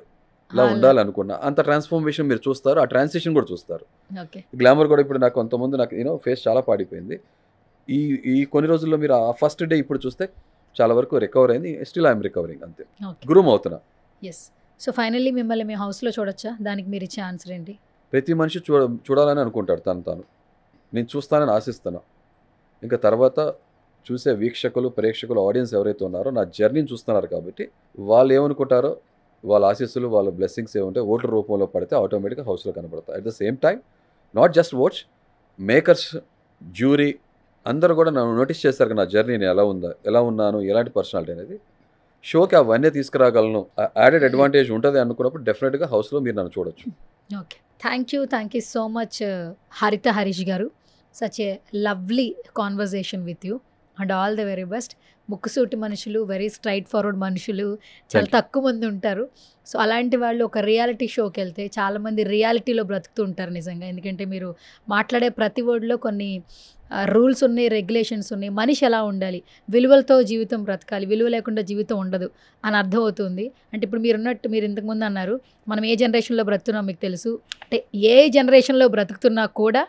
లా ఉండాలనుకున్నా. అంత ట్రాన్స్ఫర్మేషన్ మీరు చూస్తారు, ఆ ట్రాన్సిషన్ కూడా చూస్తారు. గ్లామర్ కూడా ఇప్పుడు నాకు కొంతమంది నాకు ఫేస్ చాలా పాడిపోయింది. ఈ కొన్ని రోజుల్లో మీరు ఆ ఫస్ట్ డే ఇప్పుడు చూస్తే చాలా వరకు రికవర్ అయింది. స్టిల్ ఐఎమ్ రికవరింగ్, అంతే, గ్రూమ్ అవుతున్నా. సో ఫైనల్లీ మిమ్మల్ని మీ హౌస్లో చూడొచ్చా? దానికి మీరు ఇచ్చే ఆన్సర్ ఏంటి? ప్రతి మనిషి చూడాలని అనుకుంటాడు, తాను నేను చూస్తానని ఆశిస్తున్నా. ఇంకా తర్వాత చూసే వీక్షకులు, ప్రేక్షకులు, ఆడియన్స్ ఎవరైతే ఉన్నారో నా జర్నీని చూస్తున్నారు కాబట్టి వాళ్ళు ఏమనుకుంటారో, వాళ్ళ ఆశీస్సులు, వాళ్ళ బ్లెస్సింగ్స్ ఏముంటే ఓట్ల రూపంలో పడితే ఆటోమేటిక్గా హౌస్లో కనబడతాయి. At the same time not just watch, makers, jury అందరూ కూడా నన్ను నోటీస్ చేస్తారు నా జర్నీని ఎలా ఉన్నాను, ఎలాంటి పర్సనాలిటీ అనేది. షోకి అవన్నీ తీసుకురాగలను, యాడెడ్ అడ్వాంటేజ్ ఉంటుంది అనుకున్నప్పుడు డెఫినెట్గా హౌస్లో మీరు నన్ను చూడొచ్చు. Okay, thank you so much Haritha Harish గారు. Such a lovely conversation with you and all the very best. ముక్కుసూటి మనుషులు, వెరీ స్ట్రైట్ ఫార్వర్డ్ మనుషులు చాలా తక్కువ మంది ఉంటారు. సో అలాంటి వాళ్ళు ఒక రియాలిటీ షోకి వెళ్తే చాలామంది రియాలిటీలో బ్రతుకుతూ ఉంటారు నిజంగా. ఎందుకంటే మీరు మాట్లాడే ప్రతి వర్డ్లో కొన్ని రూల్స్ ఉన్నాయి, రెగ్యులేషన్స్ ఉన్నాయి. మనిషి ఎలా ఉండాలి, విలువలతో జీవితం బ్రతకాలి, విలువ లేకుండా జీవితం ఉండదు అని అర్థమవుతుంది. అంటే ఇప్పుడు మీరు ఇంతకుముందు అన్నారు మనం ఏ జనరేషన్లో బ్రతుకుతున్నాం మీకు తెలుసు. అంటే ఏ జనరేషన్లో బ్రతుకుతున్నా కూడా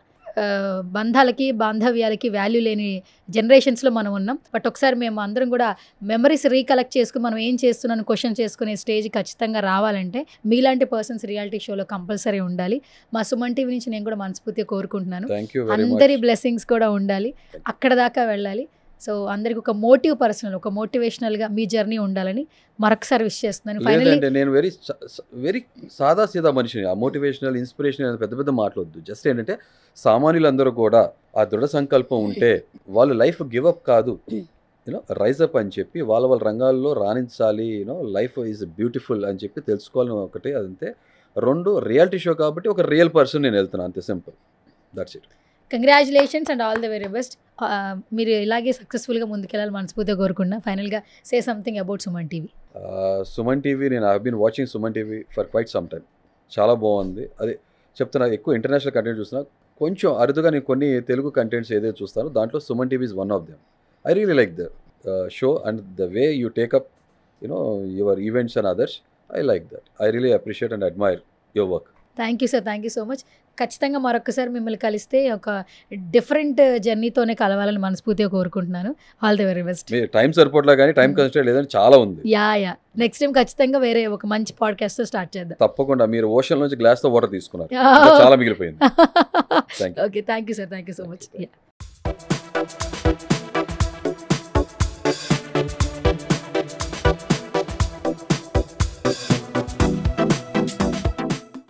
బంధాలకి, బాంధవ్యాలకి వాల్యూ లేని జనరేషన్స్లో మనం ఉన్నాం. బట్ ఒకసారి మేము అందరం కూడా మెమరీస్ రీకలెక్ట్ చేసుకుని మనం ఏం చేస్తున్నాను క్వశ్చన్ చేసుకునే స్టేజ్ ఖచ్చితంగా రావాలంటే మీలాంటి పర్సన్స్ రియాలిటీ షోలో కంపల్సరీ ఉండాలి. మా సుమన్ టీవీ నుంచి నేను కూడా మనస్ఫూర్తిగా కోరుకుంటున్నాను. అందరి బ్లెస్సింగ్స్ కూడా ఉండాలి, అక్కడ దాకా వెళ్ళాలి. సో అందరికి ఒక ఒక మోటివేషనల్గా మీ జర్నీ ఉండాలని మరొకసారి విష్ చేస్తున్నాను. ఫైనల్లీ నేను వెరీ సాదా సీదా మనిషిని. ఆ మోటివేషనల్, ఇన్స్పిరేషనల్ పెద్ద పెద్ద మాట్లాడొద్దు. జస్ట్ ఏంటంటే సామాన్యులందరూ కూడా ఆ దృఢ సంకల్పం ఉంటే వాళ్ళు లైఫ్ గివప్ కాదు, రైజ్ అప్ అని చెప్పి వాళ్ళ రంగాల్లో రాణించాలి. లైఫ్ ఈజ్ బ్యూటిఫుల్ అని చెప్పి తెలుసుకోవాలని ఒకటి. అదంతే. 2 రియాలిటీ షో కాబట్టి ఒక రియల్ పర్సన్ నేను వెళ్తున్నాను, అంతే, simple. That's it. Congratulations and all the very best. మీరు ఇలాగే సక్సెస్ఫుల్గా ముందుకెళ్ళాలి మనస్ఫూర్తిగా కోరుకున్నా. ఫైనల్గా say something about Suman TV. Suman TV, నేను I been watching Suman TV for quite some time. చాలా బాగుంది. అది చెప్తున్నా, ఎక్కువ ఇంటర్నేషనల్ కంటెంట్ చూస్తున్నా, కొంచెం అరుదుగా నేను కొన్ని తెలుగు కంటెంట్స్ ఏదైతే చూస్తానో దాంట్లో Suman TV is one of them. I really like the show and the way you take up your events and others. I like that. I really appreciate and admire your work. Thank you sir, thank you so much. ఖచ్చితంగా మరొకసారి మిమ్మల్ని కలిస్తే ఒక different జర్నీతోనే కలవాలని మనస్ఫూర్తిగా కోరుకుంటున్నాను. All the very best. Time సరిపోట్లా కానీ టైం కన్స్ట్రెయింట్ లేదని చాలా ఉంది. యా నెక్స్ట్ టైం ఖచ్చితంగా వేరే ఒక మంచి పాడ్కాస్ట్ స్టార్ట్ చేద్దాం. తప్పకుండా. మీరు ఓషన్ నుంచి గ్లాస్తో వాటర్ తీసుకున్నారు, చాలా మిగిలిపోయింది. Okay, thank you sir, thank you so much.